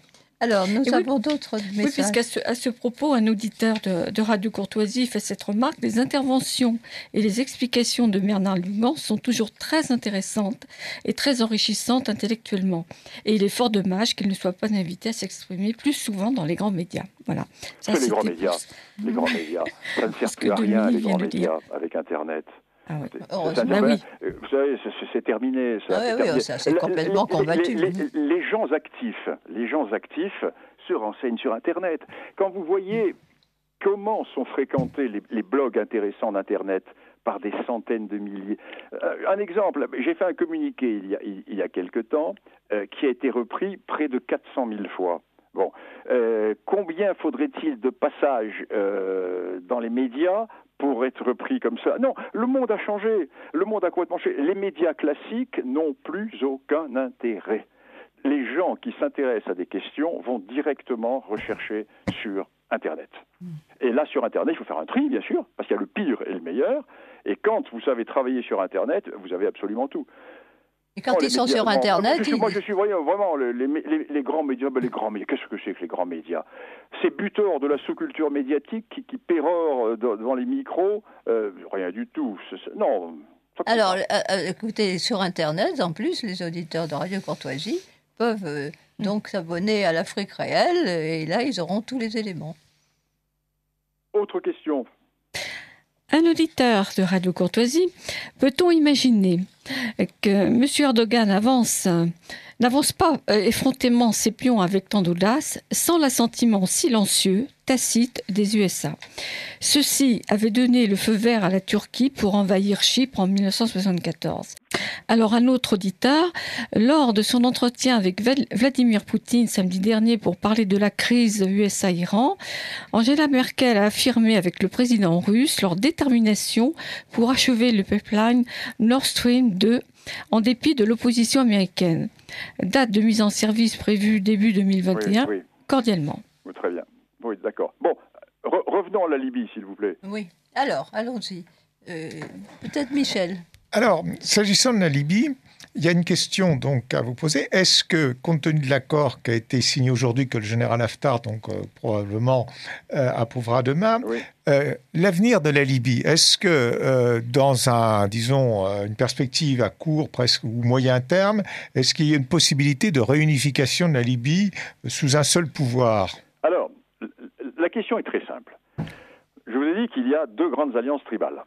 Alors, nous avons d'autres messages. Oui, puisqu'à ce propos, un auditeur de Radio Courtoisie fait cette remarque. Les interventions et les explications de Bernard Lugan sont toujours très intéressantes et très enrichissantes intellectuellement. Et il est fort dommage qu'il ne soit pas invité à s'exprimer plus souvent dans les grands médias. Voilà. Les grands médias, ça ne sert plus à rien, les grands médias, avec Internet. Ah oui. Vous savez, c'est terminé. Ça c'est complètement combattu. Les gens actifs se renseignent sur Internet. Quand vous voyez comment sont fréquentés les blogs intéressants d'Internet par des centaines de milliers. Un exemple, j'ai fait un communiqué il y a quelque temps qui a été repris près de 400 000 fois. Bon, combien faudrait-il de passages dans les médias pour être repris comme ça? Non, le monde a changé. Le monde a complètement changé. Les médias classiques n'ont plus aucun intérêt. Les gens qui s'intéressent à des questions vont directement rechercher sur Internet. Et là, sur Internet, il faut faire un tri, bien sûr, parce qu'il y a le pire et le meilleur. Et quand vous savez travailler sur Internet, vous avez absolument tout. Et quand ils sont sur Internet... Moi, je suis vraiment les grands médias. Les grands médias, qu'est-ce que c'est que les grands médias? Ces buteurs de la sous-culture médiatique qui pérorent devant les micros, rien du tout. Non. Alors, écoutez, sur Internet, en plus, les auditeurs de Radio Courtoisie peuvent donc s'abonner à l'Afrique réelle, et là, ils auront tous les éléments. Autre question. Un auditeur de Radio Courtoisie, peut-on imaginer que M. Erdogan n'avance pas effrontément ses pions avec tant d'audace sans l'assentiment silencieux, tacite des USA? Ceux-ci avaient donné le feu vert à la Turquie pour envahir Chypre en 1974. Alors un autre auditeur, lors de son entretien avec Vladimir Poutine samedi dernier pour parler de la crise USA-Iran, Angela Merkel a affirmé avec le président russe leur détermination pour achever le pipeline Nord Stream 2 en dépit de l'opposition américaine. Date de mise en service prévue début 2021, oui. Cordialement. Oui, très bien. Oui, d'accord. Bon, revenons à la Libye, s'il vous plaît. Oui. Alors, allons-y. Peut-être Michel. Alors, s'agissant de la Libye, il y a une question donc à vous poser. Est-ce que, compte tenu de l'accord qui a été signé aujourd'hui, que le général Haftar probablement approuvera demain, oui. L'avenir de la Libye, est-ce que dans une perspective à court presque ou moyen terme, est-ce qu'il y a une possibilité de réunification de la Libye sous un seul pouvoir? Alors, la question est très simple. Je vous ai dit qu'il y a deux grandes alliances tribales.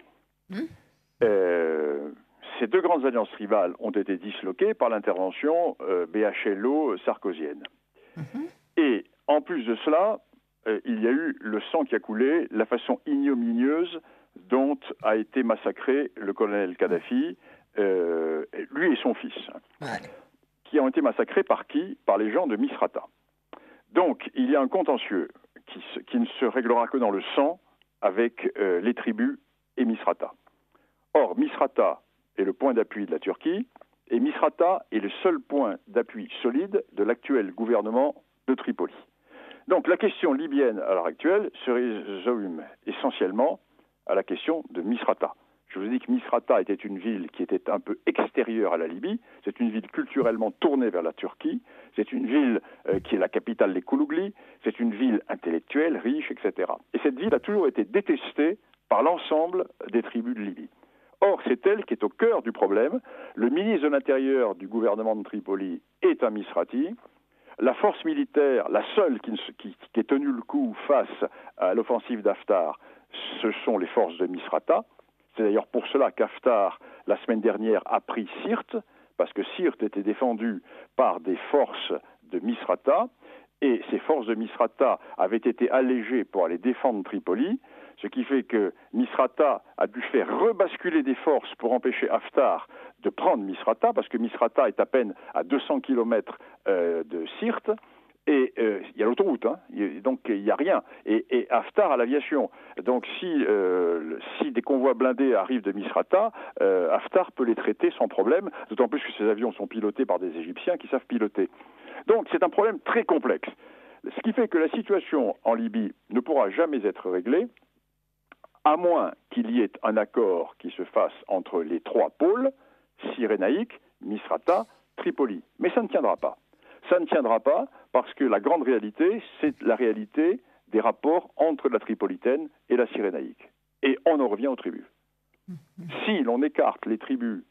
Ces deux grandes alliances tribales ont été disloquées par l'intervention BHLO-sarkozienne. Et en plus de cela, il y a eu le sang qui a coulé, la façon ignominieuse dont a été massacré le colonel Kadhafi, lui et son fils, qui ont été massacrés par qui? Par les gens de Misrata. Donc, il y a un contentieux qui ne se réglera que dans le sang avec les tribus et Misrata. Or, Misrata est le point d'appui de la Turquie, et Misrata est le seul point d'appui solide de l'actuel gouvernement de Tripoli. Donc la question libyenne à l'heure actuelle se résume essentiellement à la question de Misrata. Je vous ai dit que Misrata était une ville qui était un peu extérieure à la Libye. C'est une ville culturellement tournée vers la Turquie. C'est une ville qui est la capitale des Koulouglis. C'est une ville intellectuelle, riche, etc. Et cette ville a toujours été détestée par l'ensemble des tribus de Libye. Or, c'est elle qui est au cœur du problème. Le ministre de l'Intérieur du gouvernement de Tripoli est un Misrati. La force militaire, la seule qui ait tenu le coup face à l'offensive d'Haftar, ce sont les forces de Misrata. C'est d'ailleurs pour cela qu'Haftar, la semaine dernière, a pris Sirte, parce que Sirte était défendue par des forces de Misrata, et ces forces de Misrata avaient été allégées pour aller défendre Tripoli, ce qui fait que Misrata a dû faire rebasculer des forces pour empêcher Haftar de prendre Misrata, parce que Misrata est à peine à 200 km de Sirte, et il y a l'autoroute, hein, donc il n'y a rien. Et Haftar a l'aviation. Donc si des convois blindés arrivent de Misrata, Haftar peut les traiter sans problème, d'autant plus que ces avions sont pilotés par des Égyptiens qui savent piloter. Donc c'est un problème très complexe. Ce qui fait que la situation en Libye ne pourra jamais être réglée, à moins qu'il y ait un accord qui se fasse entre les trois pôles, Cyrénaïque, Misrata, Tripoli. Mais ça ne tiendra pas. Ça ne tiendra pas parce que la grande réalité, c'est la réalité des rapports entre la Tripolitaine et la Cyrénaïque. Et on en revient aux tribus. Si l'on écarte les tribus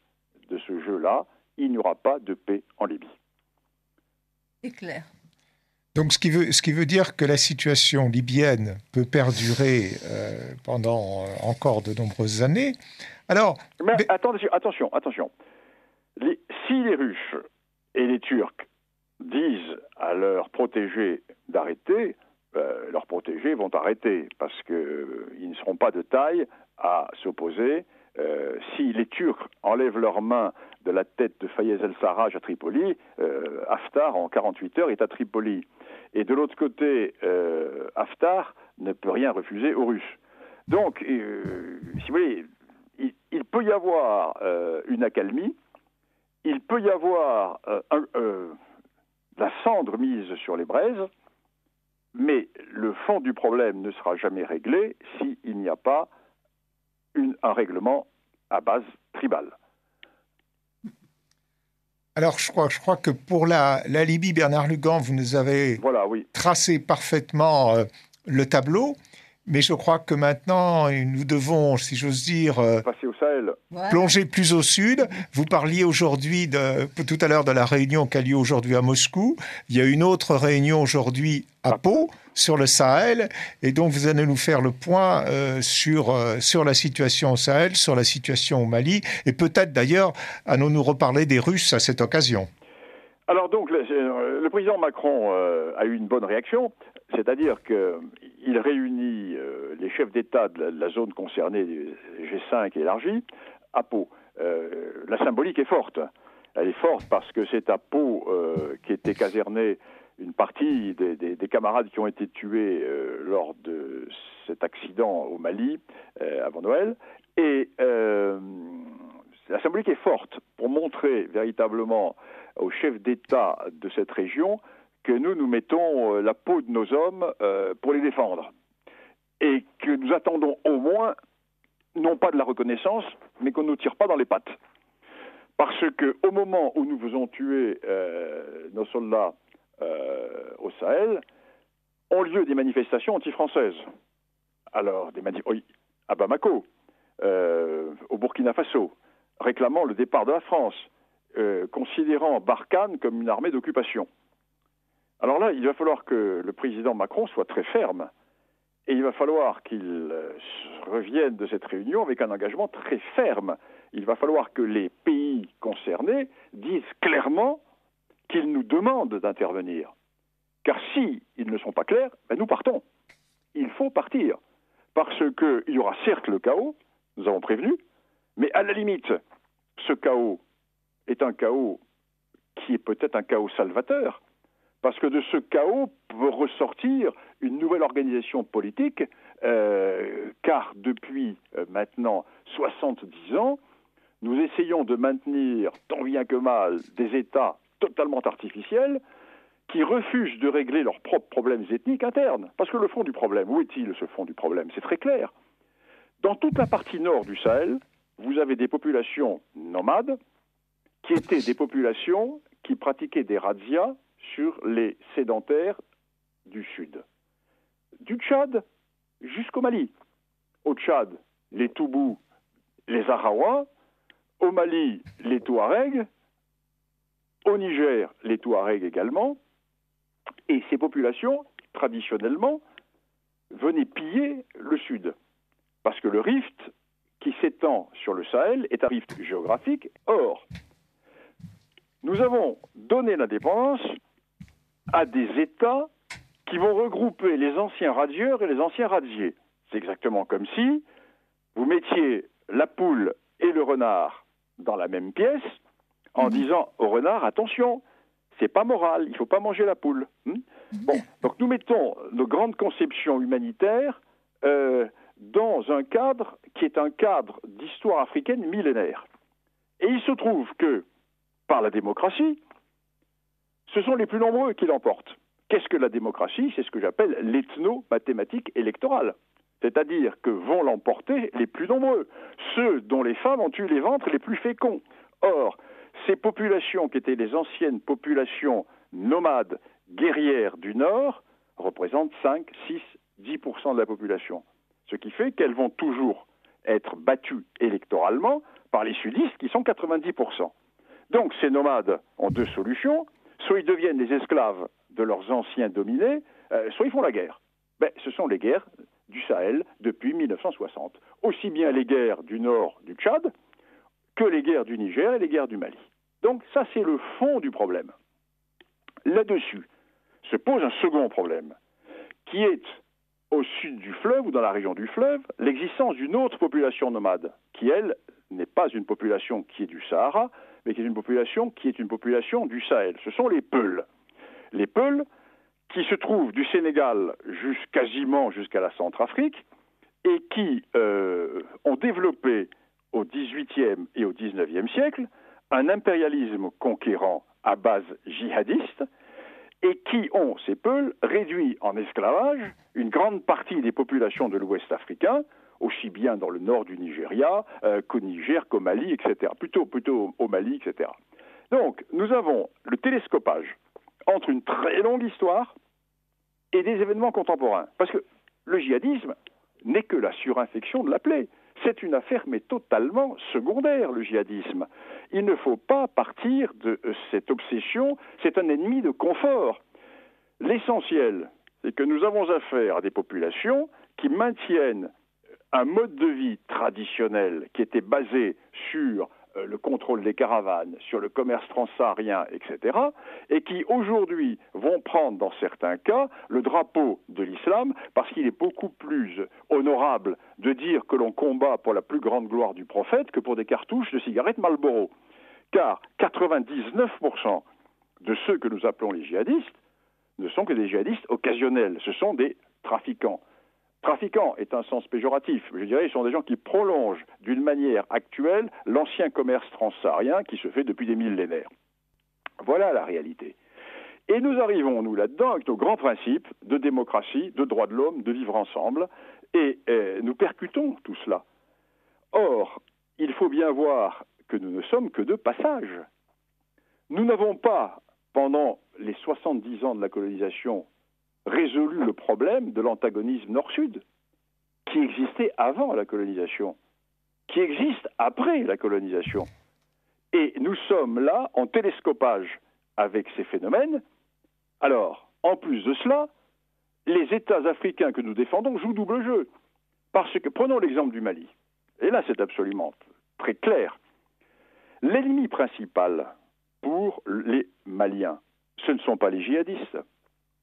de ce jeu-là, il n'y aura pas de paix en Libye. C'est clair. Donc, ce qui veut dire que la situation libyenne peut perdurer pendant encore de nombreuses années. Alors, mais attention. Si les Russes et les Turcs disent à leurs protégés d'arrêter, leurs protégés vont arrêter parce qu'ils ne seront pas de taille à s'opposer. Si les Turcs enlèvent leurs mains de la tête de Fayez el-Sarraj à Tripoli, Haftar, en 48 heures, est à Tripoli. Et de l'autre côté, Haftar ne peut rien refuser aux Russes. Donc, si vous voulez, il peut y avoir une accalmie, il peut y avoir la cendre mise sur les braises, mais le fond du problème ne sera jamais réglé s'il n'y a pas un règlement à base tribale. Alors, je crois que pour la Libye, Bernard Lugan, vous nous avez tracé parfaitement le tableau. Mais je crois que maintenant, nous devons, si j'ose dire, passer au Sahel. Plonger plus au sud. Vous parliez aujourd'hui, tout à l'heure, de la réunion qui a lieu aujourd'hui à Moscou. Il y a une autre réunion aujourd'hui à Pau, sur le Sahel. Et donc, vous allez nous faire le point sur la situation au Sahel, sur la situation au Mali. Et peut-être, d'ailleurs, allons-nous reparler des Russes à cette occasion. Alors donc, le président Macron a eu une bonne réaction, c'est-à-dire qu'il réunit les chefs d'État de la zone concernée, G5 élargie, à Pau. La symbolique est forte. Elle est forte parce que c'est à Pau qu'étaient casernés une partie des camarades qui ont été tués lors de cet accident au Mali avant Noël. Et la symbolique est forte pour montrer véritablement aux chefs d'État de cette région que nous mettons la peau de nos hommes pour les défendre. Et que nous attendons au moins, non pas de la reconnaissance, mais qu'on ne nous tire pas dans les pattes. Parce qu'au moment où nous faisons tuer nos soldats au Sahel, ont lieu des manifestations anti-françaises. Alors, à Bamako, au Burkina Faso, réclamant le départ de la France, considérant Barkhane comme une armée d'occupation. Alors là, il va falloir que le président Macron soit très ferme, et il va falloir qu'il revienne de cette réunion avec un engagement très ferme. Il va falloir que les pays concernés disent clairement qu'ils nous demandent d'intervenir. Car si ils ne sont pas clairs, nous partons. Il faut partir. Parce qu'il y aura certes le chaos, nous avons prévenu, mais à la limite, ce chaos est un chaos qui est peut-être un chaos salvateur, parce que de ce chaos peut ressortir une nouvelle organisation politique, car depuis maintenant 70 ans, nous essayons de maintenir, tant bien que mal, des États totalement artificiels qui refusent de régler leurs propres problèmes ethniques internes. Parce que le fond du problème, où est-il ce fond du problème? C'est très clair. Dans toute la partie nord du Sahel, vous avez des populations nomades qui étaient des populations qui pratiquaient des razzias sur les sédentaires du sud. Du Tchad jusqu'au Mali. Au Tchad, les Toubous, les Ahawa. Au Mali, les Touaregs. Au Niger, les Touaregs également. Et ces populations, traditionnellement, venaient piller le sud. Parce que le rift qui s'étend sur le Sahel est un rift géographique. Or, nous avons donné l'indépendance à des États qui vont regrouper les anciens radieurs et les anciens radiers. C'est exactement comme si vous mettiez la poule et le renard dans la même pièce en disant au renard, attention, c'est pas moral, il faut pas manger la poule. Bon, donc nous mettons nos grandes conceptions humanitaires dans un cadre qui est un cadre d'histoire africaine millénaire. Et il se trouve que, par la démocratie, ce sont les plus nombreux qui l'emportent. Qu'est-ce que la démocratie? C'est ce que j'appelle l'ethno-mathématique électorale. C'est-à-dire que vont l'emporter les plus nombreux, ceux dont les femmes ont eu les ventres les plus féconds. Or, ces populations qui étaient les anciennes populations nomades, guerrières du Nord, représentent 5, 6, 10% de la population. Ce qui fait qu'elles vont toujours être battues électoralement par les sudistes qui sont 90%. Donc ces nomades ont deux solutions. Soit ils deviennent les esclaves de leurs anciens dominés, soit ils font la guerre. Ce sont les guerres du Sahel depuis 1960. Aussi bien les guerres du nord du Tchad que les guerres du Niger et les guerres du Mali. Donc ça, c'est le fond du problème. Là-dessus se pose un second problème, qui est au sud du fleuve ou dans la région du fleuve, l'existence d'une autre population nomade, qui, elle, n'est pas une population qui est du Sahara, mais qui est une population du Sahel. Ce sont les Peuls. Les Peuls qui se trouvent du Sénégal quasiment jusqu'à la Centrafrique et qui ont développé au XVIIIe et au XIXe siècle un impérialisme conquérant à base djihadiste et qui ont, ces Peuls, réduit en esclavage une grande partie des populations de l'Ouest africain, aussi bien dans le nord du Nigeria qu'au Niger, qu'au Mali, etc. Plutôt au Mali, etc. Donc, nous avons le télescopage entre une très longue histoire et des événements contemporains. Parce que le djihadisme n'est que la surinfection de la plaie. C'est une affaire, mais totalement secondaire, le djihadisme. Il ne faut pas partir de cette obsession, c'est un ennemi de confort. L'essentiel, c'est que nous avons affaire à des populations qui maintiennent un mode de vie traditionnel qui était basé sur le contrôle des caravanes, sur le commerce transsaharien, etc., et qui aujourd'hui vont prendre dans certains cas le drapeau de l'islam parce qu'il est beaucoup plus honorable de dire que l'on combat pour la plus grande gloire du prophète que pour des cartouches de cigarettes Marlboro. Car 99% de ceux que nous appelons les djihadistes ne sont que des djihadistes occasionnels, ce sont des trafiquants. Trafiquants est un sens péjoratif. Je dirais, ce sont des gens qui prolongent d'une manière actuelle l'ancien commerce transsaharien qui se fait depuis des millénaires. Voilà la réalité. Et nous arrivons, nous, là-dedans, avec nos grands principes de démocratie, de droits de l'homme, de vivre ensemble, et nous percutons tout cela. Or, il faut bien voir que nous ne sommes que de passage. Nous n'avons pas, pendant les 70 ans de la colonisation, résolu le problème de l'antagonisme nord-sud, qui existait avant la colonisation, qui existe après la colonisation. Et nous sommes là en télescopage avec ces phénomènes. Alors, en plus de cela, les États africains que nous défendons jouent double jeu. Parce que, prenons l'exemple du Mali, et là c'est absolument très clair, l'ennemi principal pour les Maliens, ce ne sont pas les djihadistes.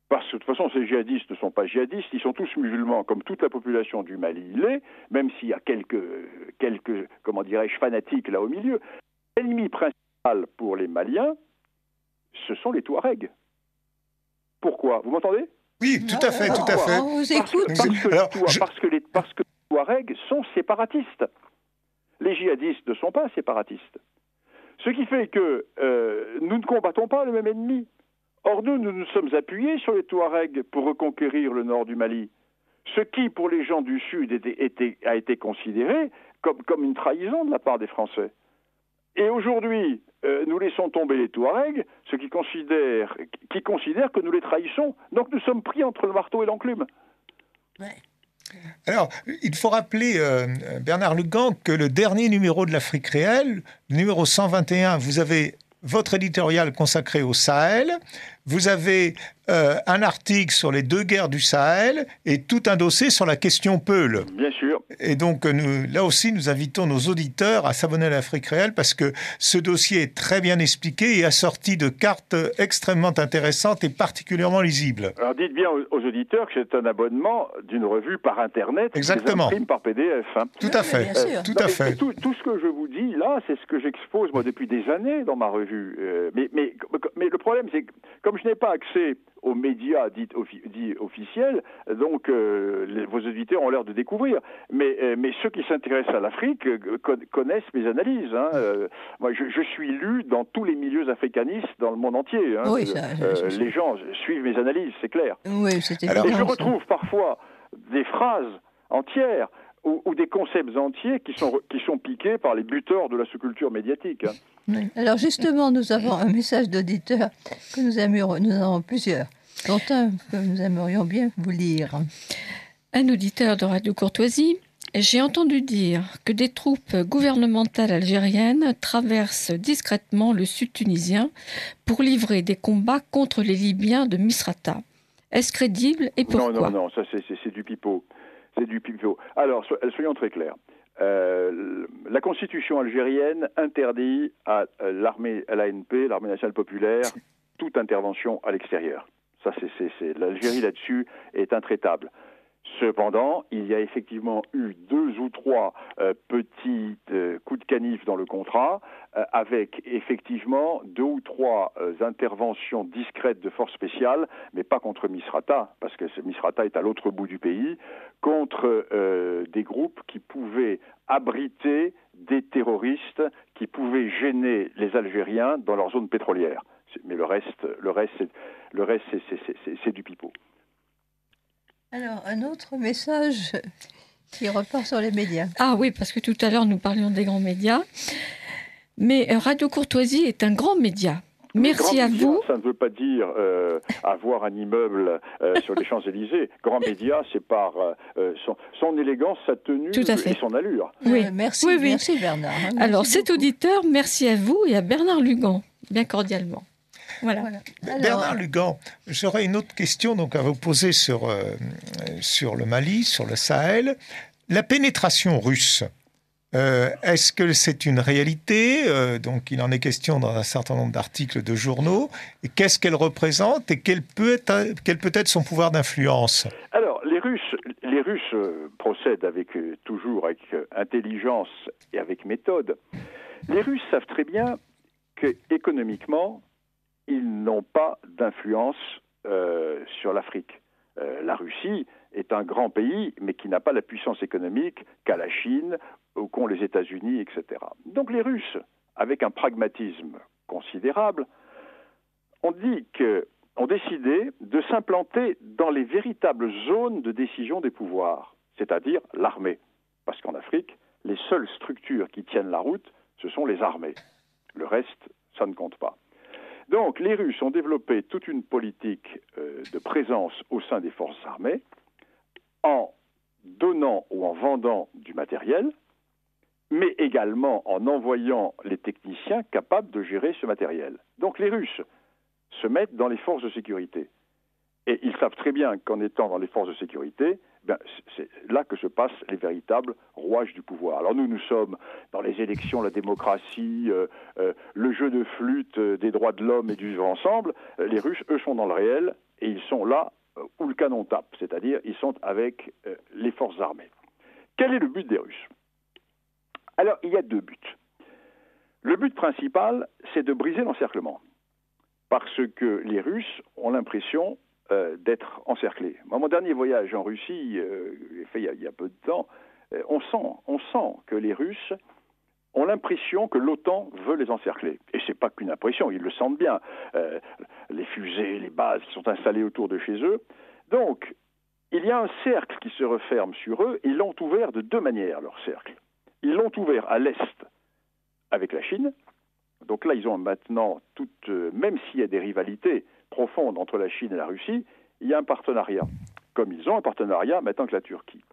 Parce que de toute façon, ces djihadistes ne sont pas djihadistes, ils sont tous musulmans, comme toute la population du Mali l'est, même s'il y a quelques comment dirais-je, fanatiques là au milieu. L'ennemi principal pour les Maliens, ce sont les Touaregs. Pourquoi? Vous m'entendez? Oui, tout à fait, tout à fait. On vous écoute. Parce que les Touaregs sont séparatistes. Les djihadistes ne sont pas séparatistes. Ce qui fait que nous ne combattons pas le même ennemi. Or, nous nous sommes appuyés sur les Touaregs pour reconquérir le nord du Mali. Ce qui, pour les gens du Sud, a été considéré comme une trahison de la part des Français. Et aujourd'hui, nous laissons tomber les Touaregs, ceux qui considèrent que nous les trahissons. Donc nous sommes pris entre le marteau et l'enclume. Ouais. Alors, il faut rappeler, Bernard Lugan, que le dernier numéro de l'Afrique réelle, numéro 121, vous avez votre éditorial consacré au Sahel, vous avez un article sur les 2 guerres du Sahel et tout un dossier sur la question Peul. Bien sûr. Et donc, là aussi, nous invitons nos auditeurs à s'abonner à l'Afrique réelle parce que ce dossier est très bien expliqué et assorti de cartes extrêmement intéressantes et particulièrement lisibles. Alors, dites bien aux auditeurs que c'est un abonnement d'une revue par Internet. Exactement. Qui imprime par PDF. Hein. Tout à fait. Tout à fait. Tout ce que je vous dis là, c'est ce que j'expose moi depuis des années dans ma revue. Mais le problème, c'est que comme je n'ai pas accès aux médias dits officiels, donc vos auditeurs ont l'air de découvrir. Mais ceux qui s'intéressent à l'Afrique connaissent mes analyses. Hein. Moi, je suis lu dans tous les milieux africanistes dans le monde entier. Hein. Oui, les gens suivent mes analyses, c'est clair. Oui, c'était. Et je retrouve parfois des phrases entières ou des concepts entiers qui sont piqués par les buteurs de la sous-culture médiatique. Hein. Oui. Alors justement, nous avons un message d'auditeur que nous avons plusieurs, dont un que nous aimerions bien vous lire. Un auditeur de Radio Courtoisie. J'ai entendu dire que des troupes gouvernementales algériennes traversent discrètement le sud tunisien pour livrer des combats contre les Libyens de Misrata. Est-ce crédible et pourquoi ? Non, ça c'est du pipeau. C'est du pipeau. Alors, soyons très clairs. La constitution algérienne interdit à l'armée, à l'ANP, l'armée nationale populaire, toute intervention à l'extérieur. Ça, l'Algérie là-dessus est intraitable. Cependant, il y a effectivement eu 2 ou 3 petits coups de canif dans le contrat, avec effectivement 2 ou 3 interventions discrètes de forces spéciales, mais pas contre Misrata, parce que Misrata est à l'autre bout du pays, contre des groupes qui pouvaient abriter des terroristes, qui pouvaient gêner les Algériens dans leur zone pétrolière. Mais le reste, c'est du pipeau. Alors, un autre message qui repart sur les médias. Ah oui, parce que tout à l'heure, nous parlions des grands médias. Mais Radio Courtoisie est un grand média. Merci à vous. Ça ne veut pas dire avoir un immeuble sur les Champs-Élysées. Grand média, c'est par son élégance, sa tenue et son allure. Oui. Merci Bernard. Merci Alors, beaucoup. cet auditeur, merci à vous et à Bernard Lugan, bien cordialement. Voilà. Alors, Bernard Lugan, j'aurais une autre question donc, à vous poser sur le Mali, sur le Sahel. La pénétration russe, est-ce que c'est une réalité ? Donc, il en est question dans un certain nombre d'articles de journaux. Et qu'est-ce qu'elle représente et quel peut être son pouvoir d'influence ? Alors, les Russes procèdent toujours avec intelligence et avec méthode. Les Russes savent très bien qu'économiquement, ils n'ont pas d'influence sur l'Afrique. La Russie est un grand pays, mais qui n'a pas la puissance économique qu'a la Chine ou qu'ont les États-Unis, etc. Donc les Russes, avec un pragmatisme considérable, ont décidé de s'implanter dans les véritables zones de décision des pouvoirs, c'est-à-dire l'armée. Parce qu'en Afrique, les seules structures qui tiennent la route, ce sont les armées. Le reste, ça ne compte pas. Donc, les Russes ont développé toute une politique de présence au sein des forces armées en donnant ou en vendant du matériel, mais également en envoyant les techniciens capables de gérer ce matériel. Donc, les Russes se mettent dans les forces de sécurité. Et ils savent très bien qu'en étant dans les forces de sécurité, c'est là que se passent les véritables rouages du pouvoir. Alors nous sommes dans les élections, la démocratie, le jeu de flûte des droits de l'homme et du vivre ensemble. Les Russes, eux, sont dans le réel et ils sont là où le canon tape, c'est-à-dire ils sont avec les forces armées. Quel est le but des Russes ? Alors, il y a 2 buts. Le but principal, c'est de briser l'encerclement. Parce que les Russes ont l'impression d'être encerclés. Mon dernier voyage en Russie, fait il y a peu de temps, on sent que les Russes ont l'impression que l'OTAN veut les encercler. Et c'est pas qu'une impression, ils le sentent bien. Les fusées, les bases qui sont installées autour de chez eux. Donc, il y a un cercle qui se referme sur eux, et ils l'ont ouvert de 2 manières, leur cercle. Ils l'ont ouvert à l'Est avec la Chine. Donc là, ils ont maintenant, même s'il y a des rivalités profondes entre la Chine et la Russie, il y a un partenariat, comme ils ont un partenariat maintenant avec la Turquie.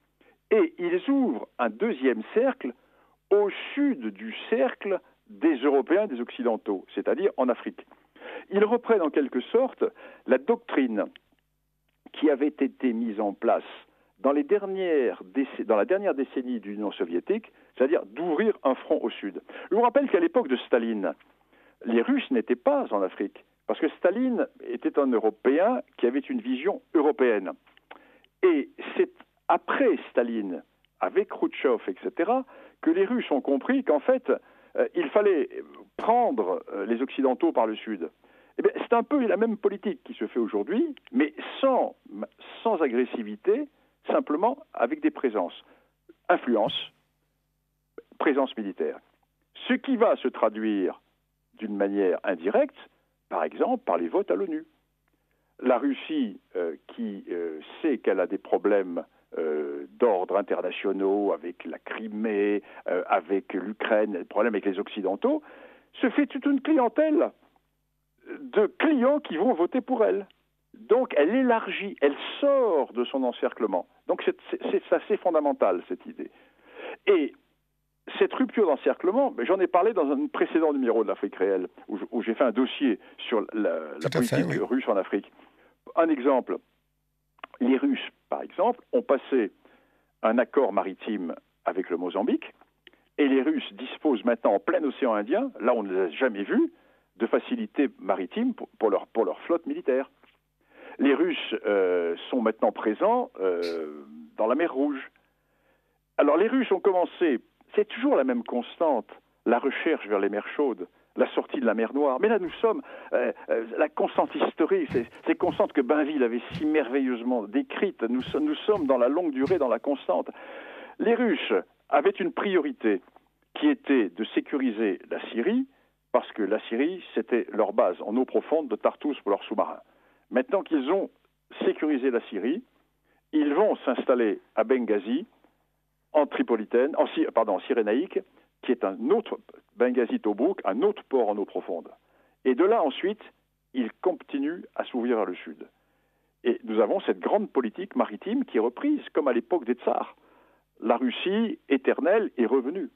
Et ils ouvrent un deuxième cercle au sud du cercle des Européens, des Occidentaux, c'est-à-dire en Afrique. Ils reprennent en quelque sorte la doctrine qui avait été mise en place dans la dernière décennie de l'Union soviétique, c'est-à-dire d'ouvrir un front au sud. Je vous rappelle qu'à l'époque de Staline, les Russes n'étaient pas en Afrique, parce que Staline était un Européen qui avait une vision européenne. Et c'est après Staline, avec Khrouchtchev, etc., que les Russes ont compris qu'en fait, il fallait prendre les Occidentaux par le sud. Eh bien, c'est un peu la même politique qui se fait aujourd'hui, mais sans agressivité, simplement avec des présences. Influence, présence militaire. Ce qui va se traduire d'une manière indirecte, par exemple, par les votes à l'ONU. La Russie, qui sait qu'elle a des problèmes d'ordre internationaux avec la Crimée, avec l'Ukraine, des problèmes avec les Occidentaux, se fait toute une clientèle de clients qui vont voter pour elle. Donc elle élargit, elle sort de son encerclement. Donc c'est assez fondamental, cette idée. Et cette rupture d'encerclement, j'en ai parlé dans un précédent numéro de l'Afrique réelle, où j'ai fait un dossier sur la politique russe en Afrique. Un exemple, les Russes, par exemple, ont passé un accord maritime avec le Mozambique, et les Russes disposent maintenant en plein océan Indien, là on ne les a jamais vus, de facilités maritimes pour leur flotte militaire. Les Russes sont maintenant présents dans la mer Rouge. Alors les Russes ont commencé, c'est toujours la même constante, la recherche vers les mers chaudes, la sortie de la mer Noire. Mais là nous sommes, la constante historique, ces constantes que Bainville avait si merveilleusement décrites, nous sommes dans la longue durée, dans la constante. Les Russes avaient une priorité qui était de sécuriser la Syrie, parce que la Syrie, c'était leur base en eau profonde de Tartous pour leurs sous-marins. Maintenant qu'ils ont sécurisé la Syrie, ils vont s'installer à Benghazi, en Tripolitaine, en Cyrénaïque, qui est un autre, Benghazi-Tobrouk, un autre port en eau profonde. Et de là, ensuite, ils continuent à s'ouvrir vers le sud. Et nous avons cette grande politique maritime qui est reprise, comme à l'époque des tsars. La Russie éternelle est revenue.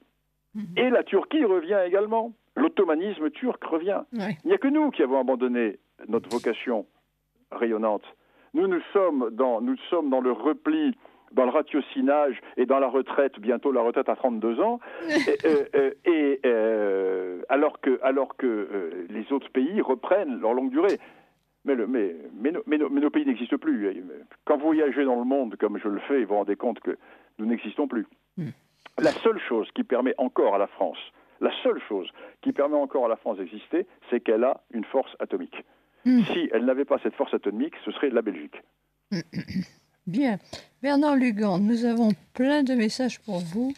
Et la Turquie revient également. L'ottomanisme turc revient. Ouais. Il n'y a que nous qui avons abandonné notre vocation rayonnante. Nous sommes dans le repli, dans le ratiocinage et dans la retraite, bientôt la retraite à 32 ans, alors que les autres pays reprennent leur longue durée. Mais nos pays n'existent plus. Quand vous voyagez dans le monde, comme je le fais, vous vous rendez compte que nous n'existons plus. La seule chose qui permet encore à la France d'exister, c'est qu'elle a une force atomique. Si elle n'avait pas cette force atomique, ce serait la Belgique. Bien. Bernard Lugan, nous avons plein de messages pour vous.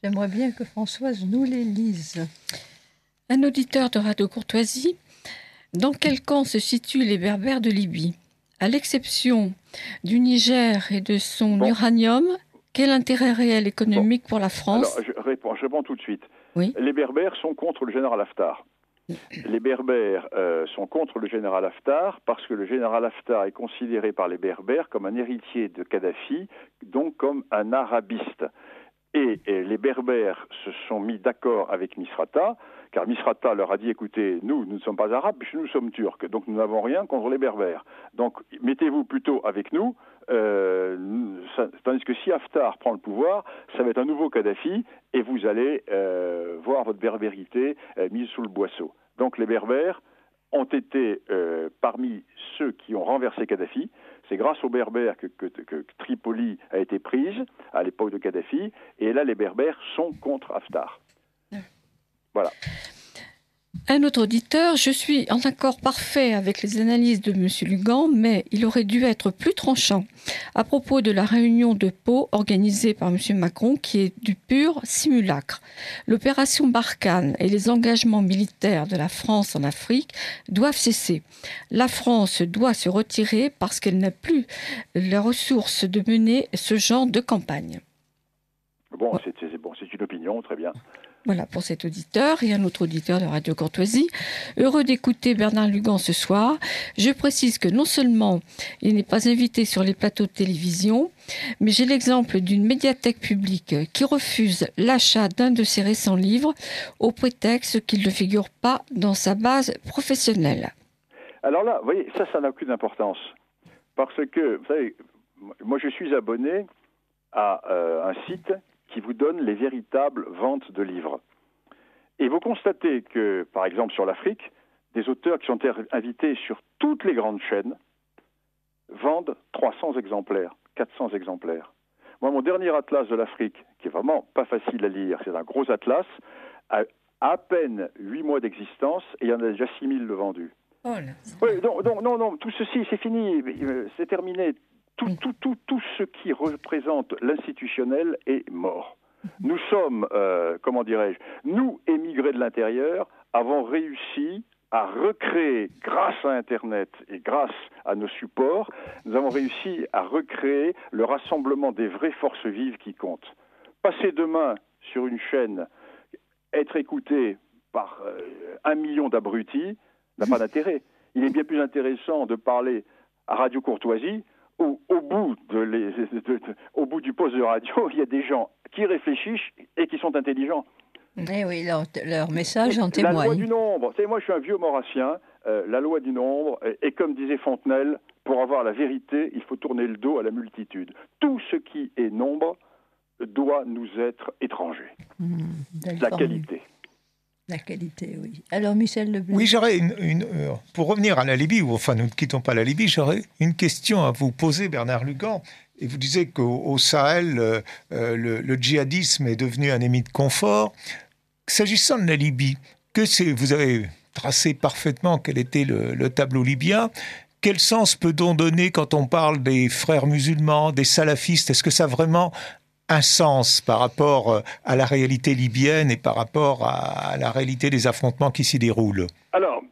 J'aimerais bien que Françoise nous les lise. Un auditeur de Radio Courtoisie. Dans quel camp se situent les Berbères de Libye ? À l'exception du Niger et de son uranium, quel intérêt réel économique pour la France ? Alors, je réponds tout de suite. Oui. Les Berbères sont contre le général Haftar. Les Berbères sont contre le général Haftar parce que le général Haftar est considéré par les Berbères comme un héritier de Kadhafi, donc comme un arabiste. Et les Berbères se sont mis d'accord avec Misrata, car Misrata leur a dit, écoutez, nous ne sommes pas arabes, puisque nous sommes turcs, donc nous n'avons rien contre les Berbères. Donc mettez-vous plutôt avec nous, tandis que si Haftar prend le pouvoir, ça va être un nouveau Kadhafi, et vous allez voir votre berbérité mise sous le boisseau. Donc les Berbères ont été parmi ceux qui ont renversé Kadhafi. C'est grâce aux Berbères que Tripoli a été prise à l'époque de Kadhafi. Et là, les Berbères sont contre Haftar. Voilà. Un autre auditeur, je suis en accord parfait avec les analyses de M. Lugan, mais il aurait dû être plus tranchant à propos de la réunion de Pau organisée par M. Macron, qui est du pur simulacre. L'opération Barkhane et les engagements militaires de la France en Afrique doivent cesser. La France doit se retirer parce qu'elle n'a plus les ressources de mener ce genre de campagne. Bon, c'est une opinion. millions, très bien. Voilà pour cet auditeur et un autre auditeur de Radio Courtoisie. Heureux d'écouter Bernard Lugan ce soir. Je précise que non seulement il n'est pas invité sur les plateaux de télévision, mais j'ai l'exemple d'une médiathèque publique qui refuse l'achat d'un de ses récents livres au prétexte qu'il ne figure pas dans sa base professionnelle. Alors là, vous voyez, ça n'a aucune importance. Parce que, vous savez, moi je suis abonné à un site qui vous donne les véritables ventes de livres. Et vous constatez que, par exemple, sur l'Afrique, des auteurs qui sont invités sur toutes les grandes chaînes vendent 300 exemplaires, 400 exemplaires. Moi, mon dernier atlas de l'Afrique, qui est vraiment pas facile à lire, c'est un gros atlas, a à peine 8 mois d'existence et il y en a déjà 6000 de vendus. Oh là. Oui, non, tout ceci, c'est fini, c'est terminé. Tout ce qui représente l'institutionnel est mort. Nous sommes, nous, émigrés de l'intérieur, avons réussi à recréer, grâce à Internet et grâce à nos supports, nous avons réussi à recréer le rassemblement des vraies forces vives qui comptent. Passer demain sur une chaîne, être écouté par 1 million d'abrutis, n'a pas d'intérêt. Il est bien plus intéressant de parler à Radio Courtoisie où, au bout du poste de radio, il y a des gens qui réfléchissent et qui sont intelligents. Eh oui, leur message en La loi témoigne. du nombre. Vous savez, moi, je suis un vieux maurassien. La loi du nombre, et comme disait Fontenelle, pour avoir la vérité, il faut tourner le dos à la multitude. Tout ce qui est nombre doit nous être étranger. La qualité. La qualité, oui. Alors, Michel Leblay. Oui, j'aurais pour revenir à la Libye, ou enfin nous ne quittons pas la Libye, j'aurais une question à vous poser, Bernard Lugan. Et vous disiez qu'au Sahel, le djihadisme est devenu un ennemi de confort. S'agissant de la Libye, vous avez tracé parfaitement quel était le tableau libyen. Quel sens peut-on donner quand on parle des frères musulmans, des salafistes? Est-ce que ça a vraiment un sens par rapport à la réalité libyenne et par rapport à la réalité des affrontements qui s'y déroulent? Alors,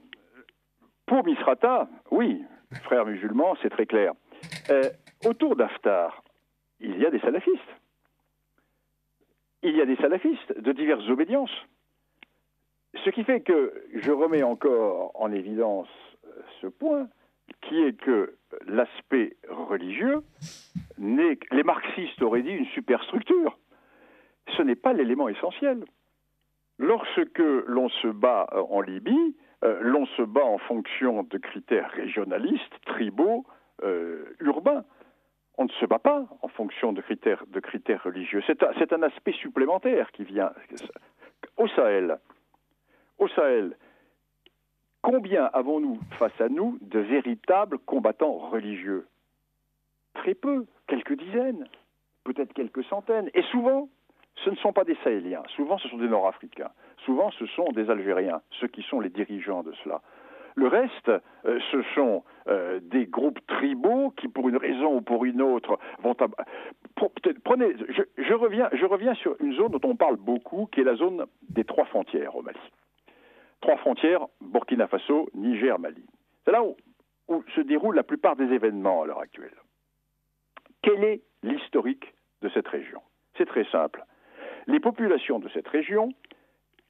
pour Misrata, oui, frères musulmans, c'est très clair. Autour d'Haftar, il y a des salafistes. Il y a des salafistes de diverses obédiences. Ce qui fait que je remets encore en évidence ce point, qui est que l'aspect religieux, les marxistes auraient dit une superstructure. Ce n'est pas l'élément essentiel. Lorsque l'on se bat en Libye, l'on se bat en fonction de critères régionalistes, tribaux, urbains. On ne se bat pas en fonction de critères religieux. C'est un aspect supplémentaire qui vient. Au Sahel, combien avons-nous face à nous de véritables combattants religieux? Très peu, quelques dizaines, peut-être quelques centaines. Et souvent, ce ne sont pas des Sahéliens, souvent ce sont des Nord-Africains, souvent ce sont des Algériens, ceux qui sont les dirigeants de cela. Le reste, ce sont des groupes tribaux qui, pour une raison ou pour une autre, vont... Prenez, je reviens sur une zone dont on parle beaucoup, qui est la zone des 3 frontières au Mali. 3 frontières, Burkina Faso, Niger, Mali. C'est là où se déroulent la plupart des événements à l'heure actuelle. Quel est l'historique de cette région? C'est très simple. Les populations de cette région,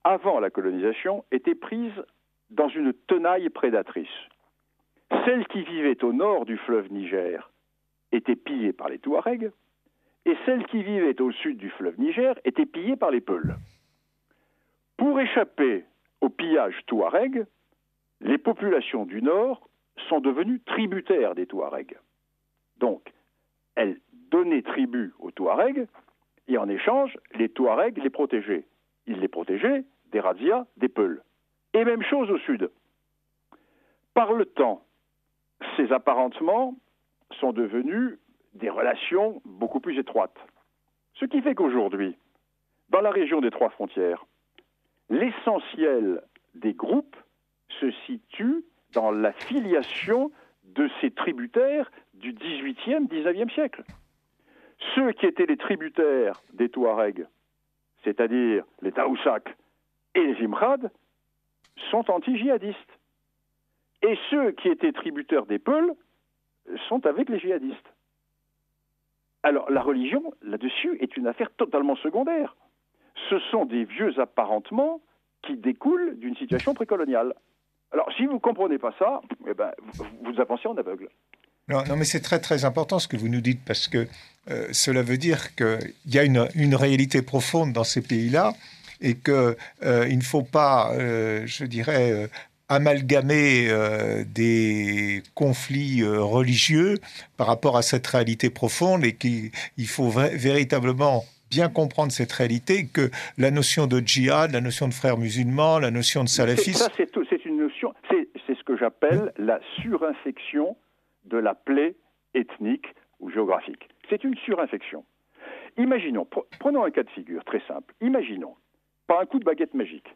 avant la colonisation, étaient prises dans une tenaille prédatrice. Celles qui vivaient au nord du fleuve Niger étaient pillées par les Touaregs, et celles qui vivaient au sud du fleuve Niger étaient pillées par les Peuls. Pour échapper au pillage Touareg, les populations du nord sont devenues tributaires des Touaregs. Donc, elles donnaient tribut aux Touaregs, et en échange, les Touaregs les protégeaient. Ils les protégeaient des razzias, des Peuls. Et même chose au sud. Par le temps, ces apparentements sont devenus des relations beaucoup plus étroites. Ce qui fait qu'aujourd'hui, dans la région des 3 frontières, l'essentiel des groupes se situe dans la filiation de ces tributaires du XVIIIe, XIXe siècle. Ceux qui étaient les tributaires des Touaregs, c'est-à-dire les Taoussacs et les Imrad, sont anti-djihadistes. Et ceux qui étaient tributaires des Peuls sont avec les djihadistes. Alors la religion, là-dessus, est une affaire totalement secondaire. ce sont des vieux apparentements qui découlent d'une situation précoloniale. Alors, si vous ne comprenez pas ça, eh ben, vous avancez en aveugle. Non, mais c'est très très important ce que vous nous dites, parce que cela veut dire qu'il y a une réalité profonde dans ces pays-là, et qu'il ne faut pas, je dirais, amalgamer des conflits religieux par rapport à cette réalité profonde, et qu'il faut véritablement bien comprendre cette réalité, que la notion de djihad, la notion de frères musulmans, la notion de salafisme... C'est une notion, c'est ce que j'appelle la surinfection de la plaie ethnique ou géographique. C'est une surinfection. Imaginons, prenons un cas de figure très simple. Imaginons, par un coup de baguette magique,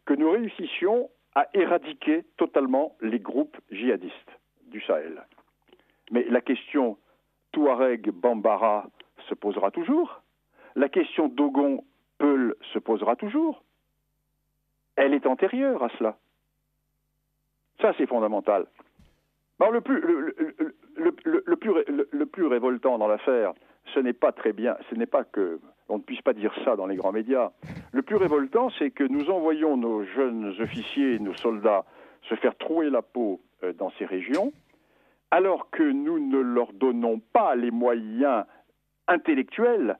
que nous réussissions à éradiquer totalement les groupes djihadistes du Sahel. Mais la question Touareg-Bambara se posera toujours. La question Dogon-Peul se posera toujours. Elle est antérieure à cela. Ça, c'est fondamental. Alors, le plus révoltant dans l'affaire, ce n'est pas très bien, ce n'est pas que on ne puisse pas dire ça dans les grands médias. Le plus révoltant, c'est que nous envoyons nos jeunes officiers, nos soldats, se faire trouer la peau dans ces régions, alors que nous ne leur donnons pas les moyens intellectuels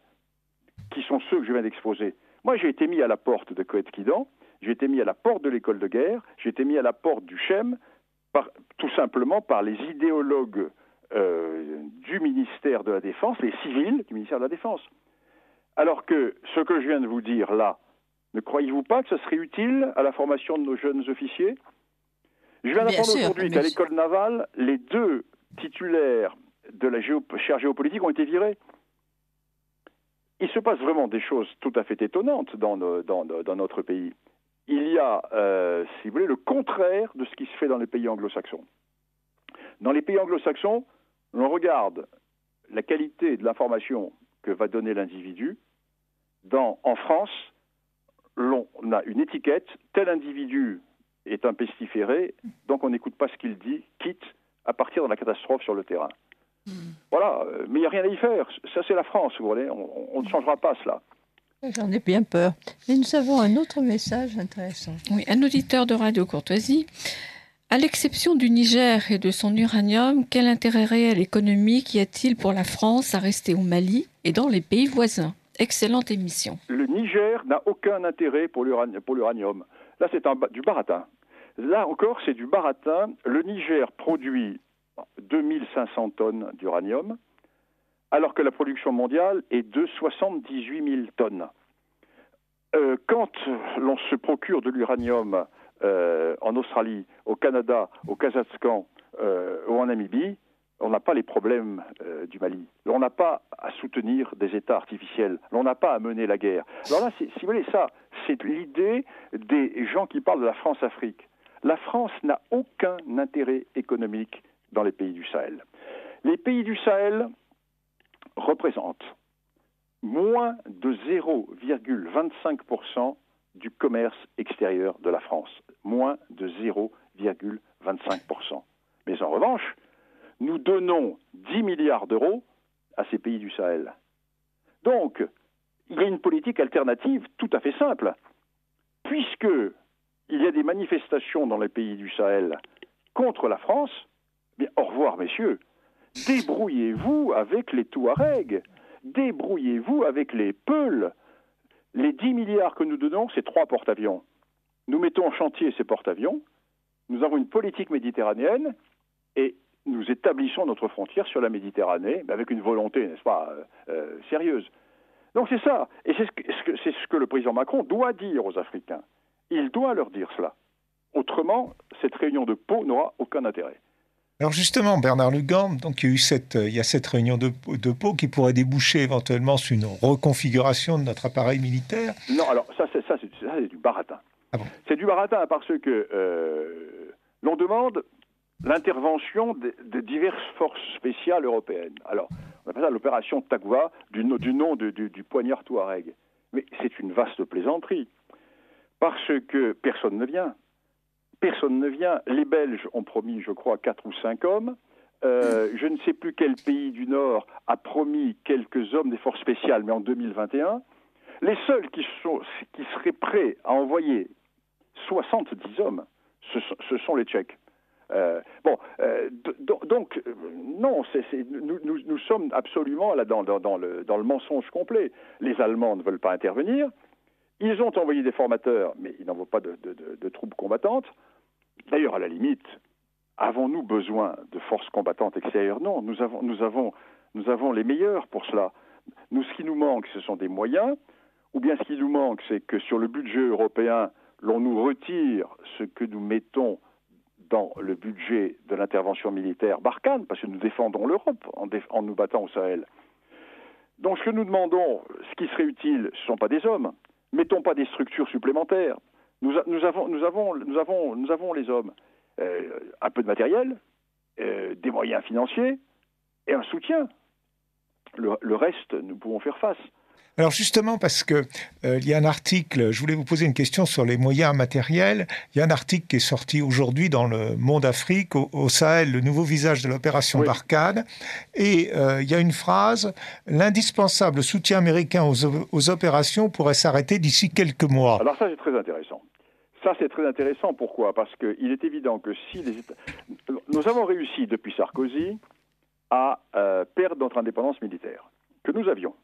qui sont ceux que je viens d'exposer. Moi, j'ai été mis à la porte de Coët-Quidan, j'ai été mis à la porte de l'école de guerre, j'ai été mis à la porte du CHEM, tout simplement par les idéologues du ministère de la Défense, les civils du ministère de la Défense. Alors que ce que je viens de vous dire là, ne croyez-vous pas que ce serait utile à la formation de nos jeunes officiers ? Je viens d'apprendre aujourd'hui qu'à l'école navale, les 2 titulaires de la chaire géopolitique ont été virés. Il se passe vraiment des choses tout à fait étonnantes dans notre pays. Il y a, si vous voulez, le contraire de ce qui se fait dans les pays anglo-saxons. Dans les pays anglo-saxons, on regarde la qualité de l'information que va donner l'individu. En France, on a une étiquette, tel individu est un pestiféré, donc on n'écoute pas ce qu'il dit, quitte à partir de la catastrophe sur le terrain. Voilà, mais il n'y a rien à y faire. Ça, c'est la France, vous voyez, on ne changera pas cela. J'en ai bien peur. Mais nous avons un autre message intéressant. Oui, un auditeur de Radio Courtoisie. À l'exception du Niger et de son uranium, quel intérêt réel économique y a-t-il pour la France à rester au Mali et dans les pays voisins ? Excellente émission. Le Niger n'a aucun intérêt pour l'uranium. Là, c'est du baratin. Là encore, c'est du baratin. Le Niger produit 2500 tonnes d'uranium, alors que la production mondiale est de 78 000 tonnes. Quand l'on se procure de l'uranium en Australie, au Canada, au Kazakhstan ou en Namibie, on n'a pas les problèmes du Mali. On n'a pas à soutenir des États artificiels. On n'a pas à mener la guerre. Alors là, si vous voulez, ça, c'est l'idée des gens qui parlent de la France-Afrique. La France n'a aucun intérêt économique dans les pays du Sahel. Les pays du Sahel représentent moins de 0,25% du commerce extérieur de la France. Moins de 0,25%. Mais en revanche, nous donnons 10 milliards d'euros à ces pays du Sahel. Donc, il y a une politique alternative tout à fait simple. Puisque il y a des manifestations dans les pays du Sahel contre la France, bien, au revoir, messieurs. Débrouillez-vous avec les Touaregs. Débrouillez-vous avec les Peuls. Les 10 milliards que nous donnons, c'est 3 porte-avions. Nous mettons en chantier ces porte-avions. Nous avons une politique méditerranéenne et nous établissons notre frontière sur la Méditerranée, mais avec une volonté, n'est-ce pas, sérieuse. Donc c'est ça. Et c'est ce que le président Macron doit dire aux Africains. Il doit leur dire cela. Autrement, cette réunion de Pau n'aura aucun intérêt. Alors justement, Bernard Lugand, donc il y a cette réunion de Pau qui pourrait déboucher éventuellement sur une reconfiguration de notre appareil militaire. Non, alors ça c'est du baratin. Ah bon ? C'est du baratin parce que l'on demande l'intervention de diverses forces spéciales européennes. Alors, on appelle ça l'opération Takuba, du nom du poignard Touareg. Mais c'est une vaste plaisanterie, parce que personne ne vient. Personne ne vient. Les Belges ont promis, je crois, 4 ou 5 hommes. Je ne sais plus quel pays du Nord a promis quelques hommes des forces spéciales, mais en 2021. Les seuls qui seraient prêts à envoyer 70 hommes, ce sont les Tchèques. Donc, non, nous sommes absolument là dans le mensonge complet. Les Allemands ne veulent pas intervenir. Ils ont envoyé des formateurs, mais ils n'envoient pas de troupes combattantes. D'ailleurs, à la limite, avons-nous besoin de forces combattantes extérieures? Non, nous avons les meilleurs pour cela. Ce qui nous manque, ce sont des moyens, ou bien ce qui nous manque, c'est que sur le budget européen, l'on nous retire ce que nous mettons dans le budget de l'intervention militaire Barkhane, parce que nous défendons l'Europe en nous battant au Sahel. Donc ce que nous demandons, ce qui serait utile, ce ne sont pas des hommes. Mettons pas des structures supplémentaires. Nous avons les hommes. Un peu de matériel, des moyens financiers et un soutien. Le reste, nous pouvons faire face. Alors justement, parce que il y a un article, je voulais vous poser une question sur les moyens matériels. Il y a un article qui est sorti aujourd'hui dans le Monde Afrique, au Sahel, le nouveau visage de l'opération Barkhane. Et il y a une phrase, l'indispensable soutien américain aux opérations pourrait s'arrêter d'ici quelques mois. Alors ça, c'est très intéressant. Pourquoi? Parce qu'il est évident que nous avons réussi depuis Sarkozy à perdre notre indépendance militaire, que nous avions.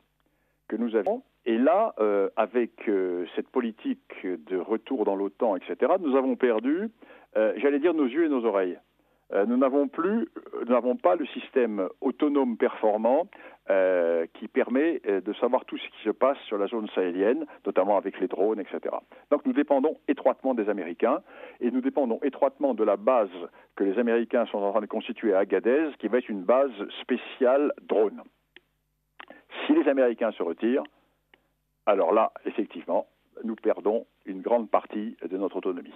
Et là, avec cette politique de retour dans l'OTAN, etc., nous avons perdu, j'allais dire, nos yeux et nos oreilles. Nous n'avons pas le système autonome performant qui permet de savoir tout ce qui se passe sur la zone sahélienne, notamment avec les drones, etc. Donc nous dépendons étroitement des Américains et nous dépendons étroitement de la base que les Américains sont en train de constituer à Agadez, qui va être une base spéciale drone. Si les Américains se retirent, alors là, effectivement, nous perdons une grande partie de notre autonomie.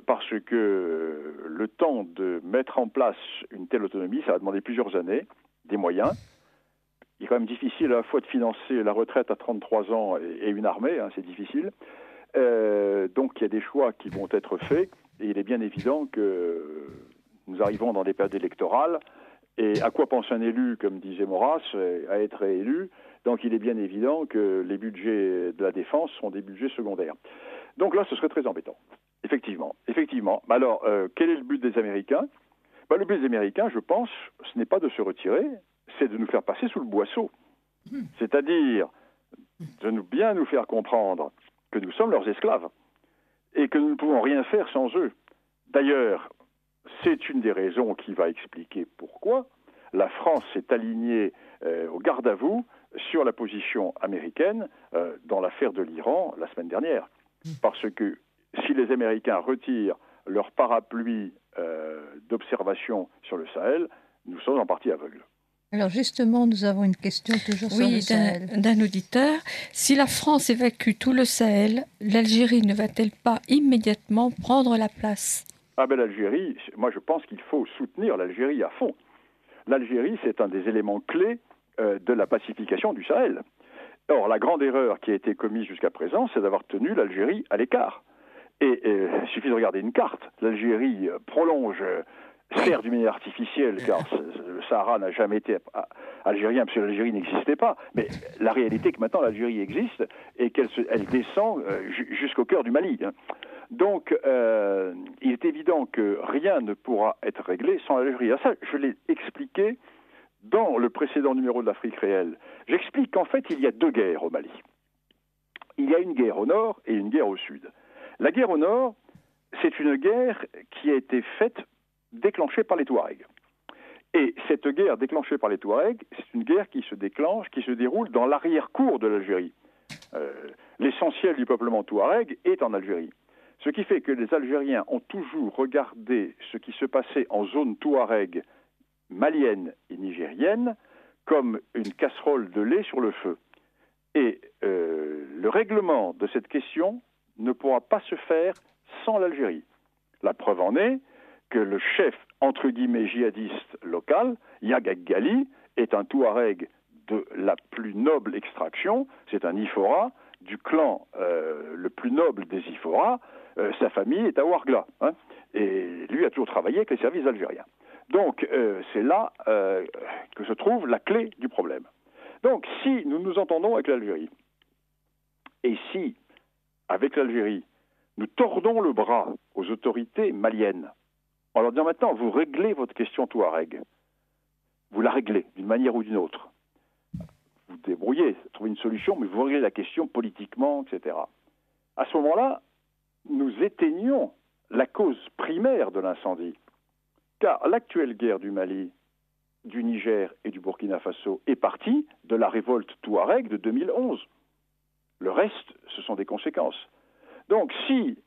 Parce que le temps de mettre en place une telle autonomie, ça va demander plusieurs années, des moyens. Il est quand même difficile à la fois de financer la retraite à 33 ans et une armée, c'est difficile. Donc il y a des choix qui vont être faits, et il est bien évident que nous arrivons dans des périodes électorales. Et à quoi pense un élu, comme disait Maurras, à être élu? Donc il est bien évident que les budgets de la défense sont des budgets secondaires. Donc là, ce serait très embêtant. Effectivement. Alors, quel est le but des Américains? Le but des Américains, je pense, ce n'est pas de se retirer, c'est de nous faire passer sous le boisseau. C'est-à-dire de bien nous faire comprendre que nous sommes leurs esclaves et que nous ne pouvons rien faire sans eux. D'ailleurs, c'est une des raisons qui va expliquer pourquoi la France s'est alignée au garde à vous sur la position américaine dans l'affaire de l'Iran la semaine dernière. Parce que si les Américains retirent leur parapluie d'observation sur le Sahel, nous sommes en partie aveugles. Alors justement, nous avons une question toujours sur le Sahel. D'un auditeur. Si la France évacue tout le Sahel, l'Algérie ne va-t-elle pas immédiatement prendre la place? L'Algérie, moi je pense qu'il faut soutenir l'Algérie à fond. L'Algérie, c'est un des éléments clés de la pacification du Sahel. Or, la grande erreur qui a été commise jusqu'à présent, c'est d'avoir tenu l'Algérie à l'écart. Et il suffit de regarder une carte. L'Algérie prolonge, certes d'une manière artificielle, car le Sahara n'a jamais été algérien, parce que l'Algérie n'existait pas. Mais la réalité est que maintenant l'Algérie existe et qu'elle descend jusqu'au cœur du Mali. Donc, il est évident que rien ne pourra être réglé sans l'Algérie. Ça, je l'ai expliqué dans le précédent numéro de l'Afrique réelle. J'explique qu'en fait, il y a deux guerres au Mali. Il y a une guerre au nord et une guerre au sud. La guerre au nord, c'est une guerre qui a été déclenchée par les Touaregs. Et cette guerre déclenchée par les Touaregs, c'est une guerre qui se déroule dans l'arrière-cour de l'Algérie. L'essentiel du peuplement touareg est en Algérie. Ce qui fait que les Algériens ont toujours regardé ce qui se passait en zone touareg malienne et nigérienne comme une casserole de lait sur le feu. Et le règlement de cette question ne pourra pas se faire sans l'Algérie. La preuve en est que le chef, entre guillemets, djihadiste local, Yagag Ghali, est un Touareg de la plus noble extraction, c'est un Ifora, du clan le plus noble des Ifora, sa famille est à Ouargla, et lui a toujours travaillé avec les services algériens. Donc c'est là que se trouve la clé du problème. Donc si nous nous entendons avec l'Algérie, Et si, avec l'Algérie, nous tordons le bras aux autorités maliennes, en leur disant maintenant, vous réglez votre question Touareg, vous la réglez d'une manière ou d'une autre, vous débrouillez, trouvez une solution, mais vous réglez la question politiquement, etc. À ce moment-là, nous éteignons la cause primaire de l'incendie. Car l'actuelle guerre du Mali, du Niger et du Burkina Faso est partie de la révolte Touareg de 2011. Le reste, ce sont des conséquences. Donc, si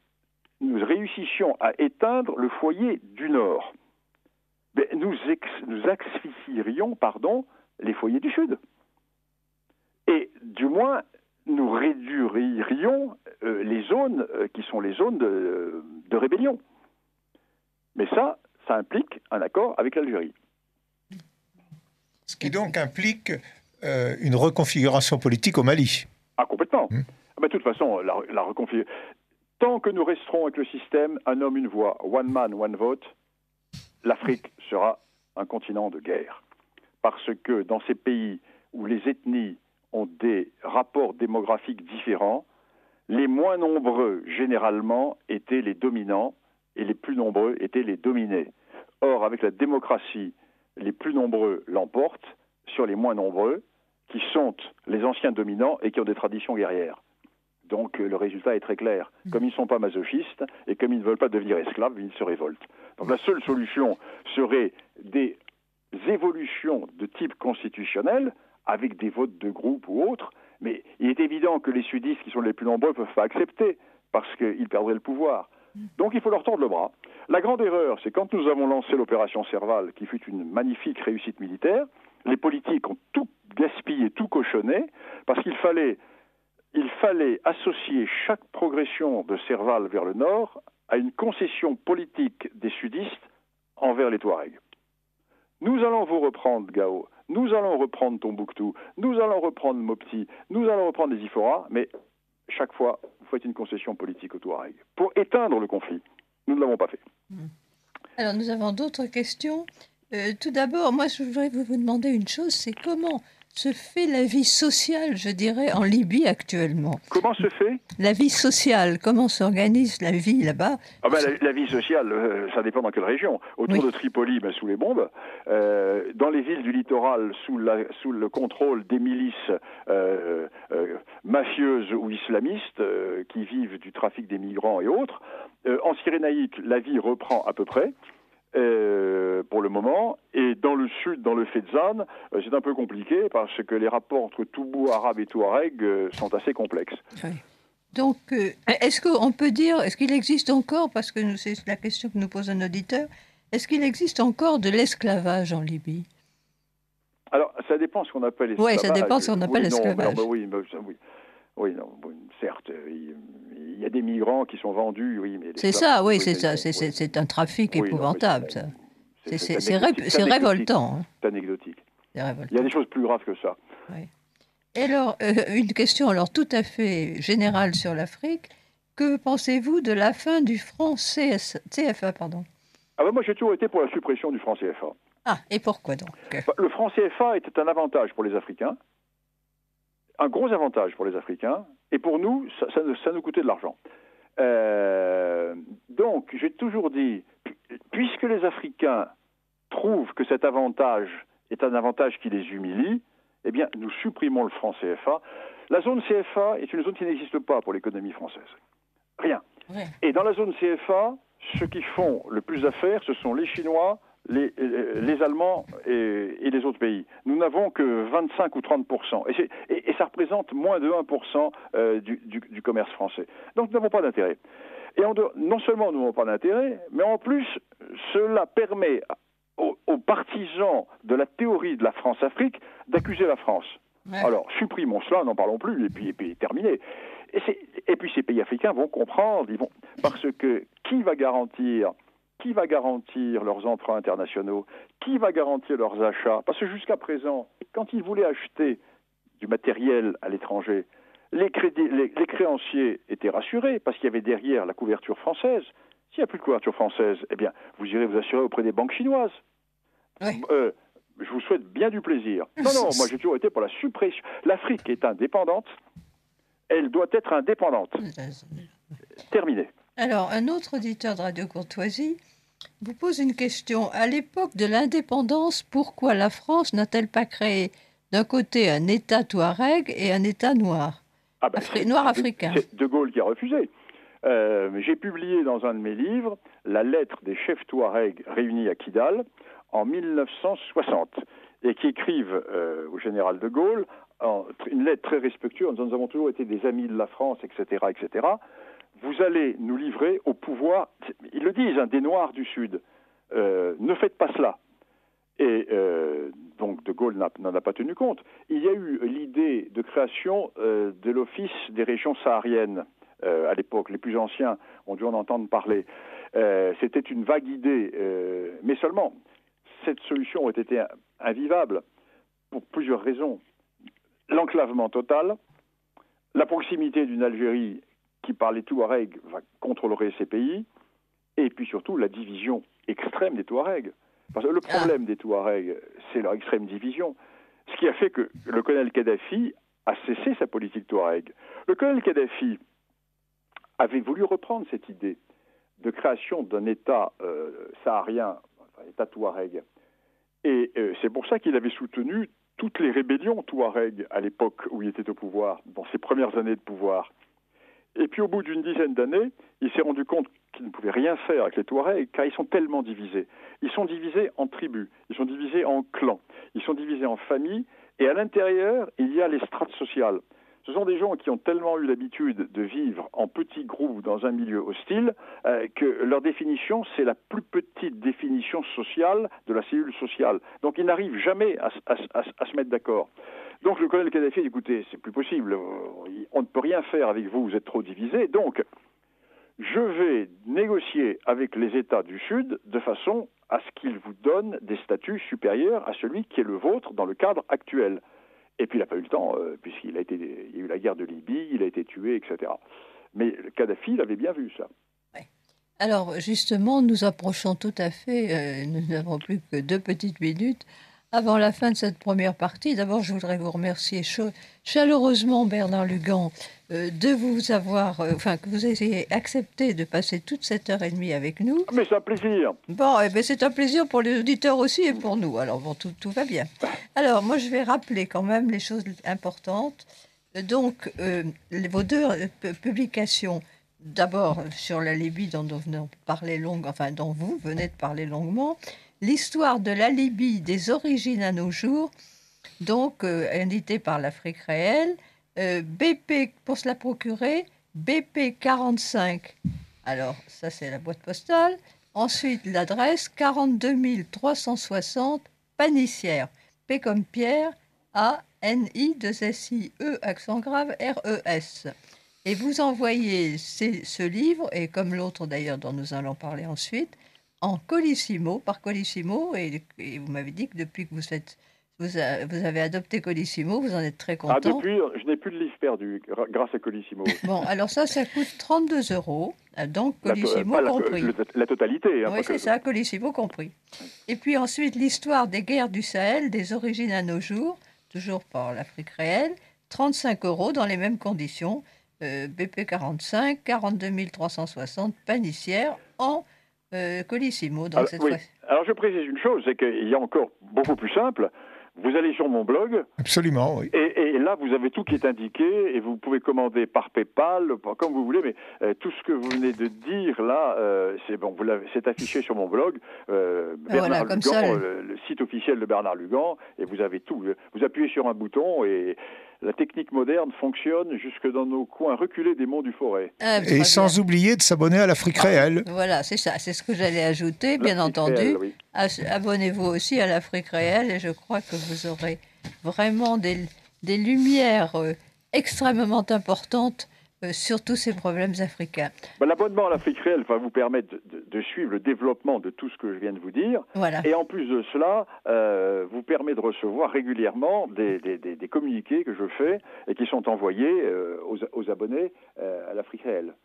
nous réussissions à éteindre le foyer du Nord, nous asphyxierions les foyers du Sud. Et du moins, nous réduirions les zones qui sont les zones de rébellion. Mais ça implique un accord avec l'Algérie. Ce qui donc implique une reconfiguration politique au Mali. Ah, complètement. De toute façon, la reconfiguration... Tant que nous resterons avec le système un homme, une voix, one man, one vote, l'Afrique sera un continent de guerre. Parce que dans ces pays où les ethnies ont des rapports démographiques différents, les moins nombreux, généralement, étaient les dominants et les plus nombreux étaient les dominés. Or, avec la démocratie, les plus nombreux l'emportent sur les moins nombreux, qui sont les anciens dominants et qui ont des traditions guerrières. Donc le résultat est très clair. Comme ils ne sont pas masochistes et comme ils ne veulent pas devenir esclaves, ils se révoltent. Donc la seule solution serait des évolutions de type constitutionnel avec des votes de groupe ou autres. Mais il est évident que les sudistes, qui sont les plus nombreux, ne peuvent pas accepter parce qu'ils perdraient le pouvoir. Donc il faut leur tordre le bras. La grande erreur, c'est quand nous avons lancé l'opération Serval, qui fut une magnifique réussite militaire, les politiques ont tout gaspillé, tout cochonné, parce qu'il fallait associer chaque progression de Serval vers le nord à une concession politique des sudistes envers les Touaregs. Nous allons vous reprendre Gao, nous allons reprendre Tombouctou, nous allons reprendre Mopti, nous allons reprendre les Ifora, mais chaque fois, vous faites une concession politique aux Touaregs pour éteindre le conflit. Nous ne l'avons pas fait. Alors, nous avons d'autres questions. Tout d'abord, moi, je voudrais vous demander une chose, c'est comment se fait la vie sociale, je dirais, en Libye actuellement? Comment se fait la vie sociale? Comment s'organise la vie là-bas? La vie sociale, ça dépend dans quelle région. Autour de Tripoli, sous les bombes. Dans les villes du littoral, sous le contrôle des milices mafieuses ou islamistes qui vivent du trafic des migrants et autres. En Cyrénaïque, la vie reprend à peu près. Pour le moment, et dans le sud, dans le Fezzan, c'est un peu compliqué parce que les rapports entre Toubou, Arabes et Touareg sont assez complexes. Oui. Donc, est-ce qu'on peut dire, est-ce qu'il existe encore, parce que c'est la question que nous pose un auditeur, est-ce qu'il existe encore de l'esclavage en Libye? Alors, ça dépend ce qu'on appelle l'esclavage. Oui, ça dépend ce qu'on appelle l'esclavage. Certes, il y a des migrants qui sont vendus, oui, mais... C'est ça, oui, c'est ça, c'est un trafic épouvantable, ça. C'est révoltant. C'est anecdotique. C'est révoltant. Il y a des choses plus graves que ça. Oui. Et alors, une question tout à fait générale sur l'Afrique. Que pensez-vous de la fin du franc CFA, pardon? Moi, j'ai toujours été pour la suppression du franc CFA. Ah, et pourquoi donc? Le franc CFA était un avantage pour les Africains, un gros avantage pour les Africains, et pour nous, ça nous coûtait de l'argent. Donc, j'ai toujours dit, puisque les Africains trouvent que cet avantage est un avantage qui les humilie, eh bien, nous supprimons le franc CFA. La zone CFA est une zone qui n'existe pas pour l'économie française. Rien. Ouais. Et dans la zone CFA, ceux qui font le plus d'affaires, ce sont les Chinois, les Allemands et les autres pays. Nous n'avons que 25 ou 30%. Et ça représente moins de 1% du commerce français. Donc nous n'avons pas d'intérêt. Et non seulement nous n'avons pas d'intérêt, mais en plus, cela permet aux partisans de la théorie de la France-Afrique d'accuser la France. Ouais. Alors, supprimons cela, n'en parlons plus, et puis terminé. Et puis ces pays africains vont comprendre, parce que qui va garantir leurs emprunts internationaux? Qui va garantir leurs achats? Parce que jusqu'à présent, quand ils voulaient acheter du matériel à l'étranger, les créanciers étaient rassurés parce qu'il y avait derrière la couverture française. S'il n'y a plus de couverture française, eh bien, vous irez vous assurer auprès des banques chinoises. Oui. Je vous souhaite bien du plaisir. Non, moi j'ai toujours été pour la suppression. L'Afrique est indépendante. Elle doit être indépendante. Terminé. Alors, un autre auditeur de Radio Courtoisie vous pose une question. À l'époque de l'indépendance, pourquoi la France n'a-t-elle pas créé d'un côté un État touareg et un État noir, noir africain? C'est De Gaulle qui a refusé. J'ai publié dans un de mes livres la lettre des chefs touaregs réunis à Kidal en 1960 et qui écrivent au général de Gaulle une lettre très respectueuse en disant nous avons toujours été des amis de la France, etc., etc. Vous allez nous livrer au pouvoir, ils le disent, des Noirs du Sud. Ne faites pas cela. Et donc De Gaulle n'en a pas tenu compte. Il y a eu l'idée de création de l'Office des régions sahariennes à l'époque. Les plus anciens ont dû en entendre parler. C'était une vague idée, mais seulement cette solution aurait été invivable pour plusieurs raisons. L'enclavement total, la proximité d'une Algérie qui, par les Touaregs, va contrôler ces pays, et puis surtout la division extrême des Touaregs. Parce que le problème des Touaregs, c'est leur extrême division. Ce qui a fait que le colonel Kadhafi a cessé sa politique Touareg. Le colonel Kadhafi avait voulu reprendre cette idée de création d'un État saharien, un État Touareg. Et c'est pour ça qu'il avait soutenu toutes les rébellions Touareg à l'époque où il était au pouvoir, dans ses premières années de pouvoir. Et puis au bout d'une dizaine d'années, il s'est rendu compte qu'il ne pouvait rien faire avec les Touaregs car ils sont tellement divisés. Ils sont divisés en tribus, ils sont divisés en clans, ils sont divisés en familles et à l'intérieur, il y a les strates sociales. Ce sont des gens qui ont tellement eu l'habitude de vivre en petits groupes dans un milieu hostile que leur définition, c'est la plus petite définition sociale de la cellule sociale. Donc ils n'arrivent jamais à se mettre d'accord. Donc le colonel Kadhafi a dit, écoutez, c'est plus possible, on ne peut rien faire avec vous, vous êtes trop divisés, donc je vais négocier avec les États du Sud de façon à ce qu'ils vous donnent des statuts supérieurs à celui qui est le vôtre dans le cadre actuel. Et puis il n'a pas eu le temps, puisqu'il y a eu la guerre de Libye, il a été tué, etc. Mais Kadhafi, il avait bien vu ça. Ouais. Alors justement, nous approchons tout à fait, nous n'avons plus que 2 petites minutes avant la fin de cette première partie. D'abord, je voudrais vous remercier chaleureusement, Bernard Lugan, de vous avoir, que vous ayez accepté de passer toute cette heure et demie avec nous. Mais c'est un plaisir. Bon, c'est un plaisir pour les auditeurs aussi et pour nous. Alors bon, tout va bien. Alors moi, je vais rappeler quand même les choses importantes. Donc, vos 2 publications, d'abord sur la Libye dont vous venez de parler longuement, l'histoire de la Libye des origines à nos jours, donc édité par l'Afrique réelle, BP, pour se la procurer, BP 45. Alors, ça c'est la boîte postale. Ensuite, l'adresse 42 360 Panissière. P comme Pierre, A-N-I-2-S-I-E, accent grave, R-E-S. Et vous envoyez ce livre, et comme l'autre d'ailleurs dont nous allons parler ensuite, en Colissimo, par Colissimo, et vous m'avez dit que depuis que vous avez adopté Colissimo, vous en êtes très content. Depuis, je n'ai plus de livre perdu grâce à Colissimo. Bon, alors ça coûte 32 €, donc Colissimo compris. La totalité. Oui, c'est ça, Colissimo compris. Et puis ensuite, l'histoire des guerres du Sahel, des origines à nos jours, toujours par l'Afrique réelle, 35 € dans les mêmes conditions, BP 45, 42 360 Panissière, en Colissimo. Donc oui. Alors je précise une chose, c'est qu'il y a encore beaucoup plus simple. Vous allez sur mon blog. Absolument, oui. Et là, vous avez tout qui est indiqué et vous pouvez commander par PayPal, comme vous voulez. Mais tout ce que vous venez de dire là, c'est affiché sur mon blog. Bernard Lugan, le site officiel de Bernard Lugan, et vous avez tout. Vous appuyez sur un bouton et la technique moderne fonctionne jusque dans nos coins reculés des monts du Forêt. Et sans oublier de s'abonner à l'Afrique réelle. Voilà, c'est ça, c'est ce que j'allais ajouter, bien entendu. Réelle, oui. Abonnez-vous aussi à l'Afrique réelle et je crois que vous aurez vraiment des lumières extrêmement importantes sur tous ces problèmes africains. L'abonnement à l'Afrique réelle va vous permettre de suivre le développement de tout ce que je viens de vous dire. Voilà. Et en plus de cela, vous permet de recevoir régulièrement des communiqués que je fais et qui sont envoyés aux abonnés à l'Afrique réelle.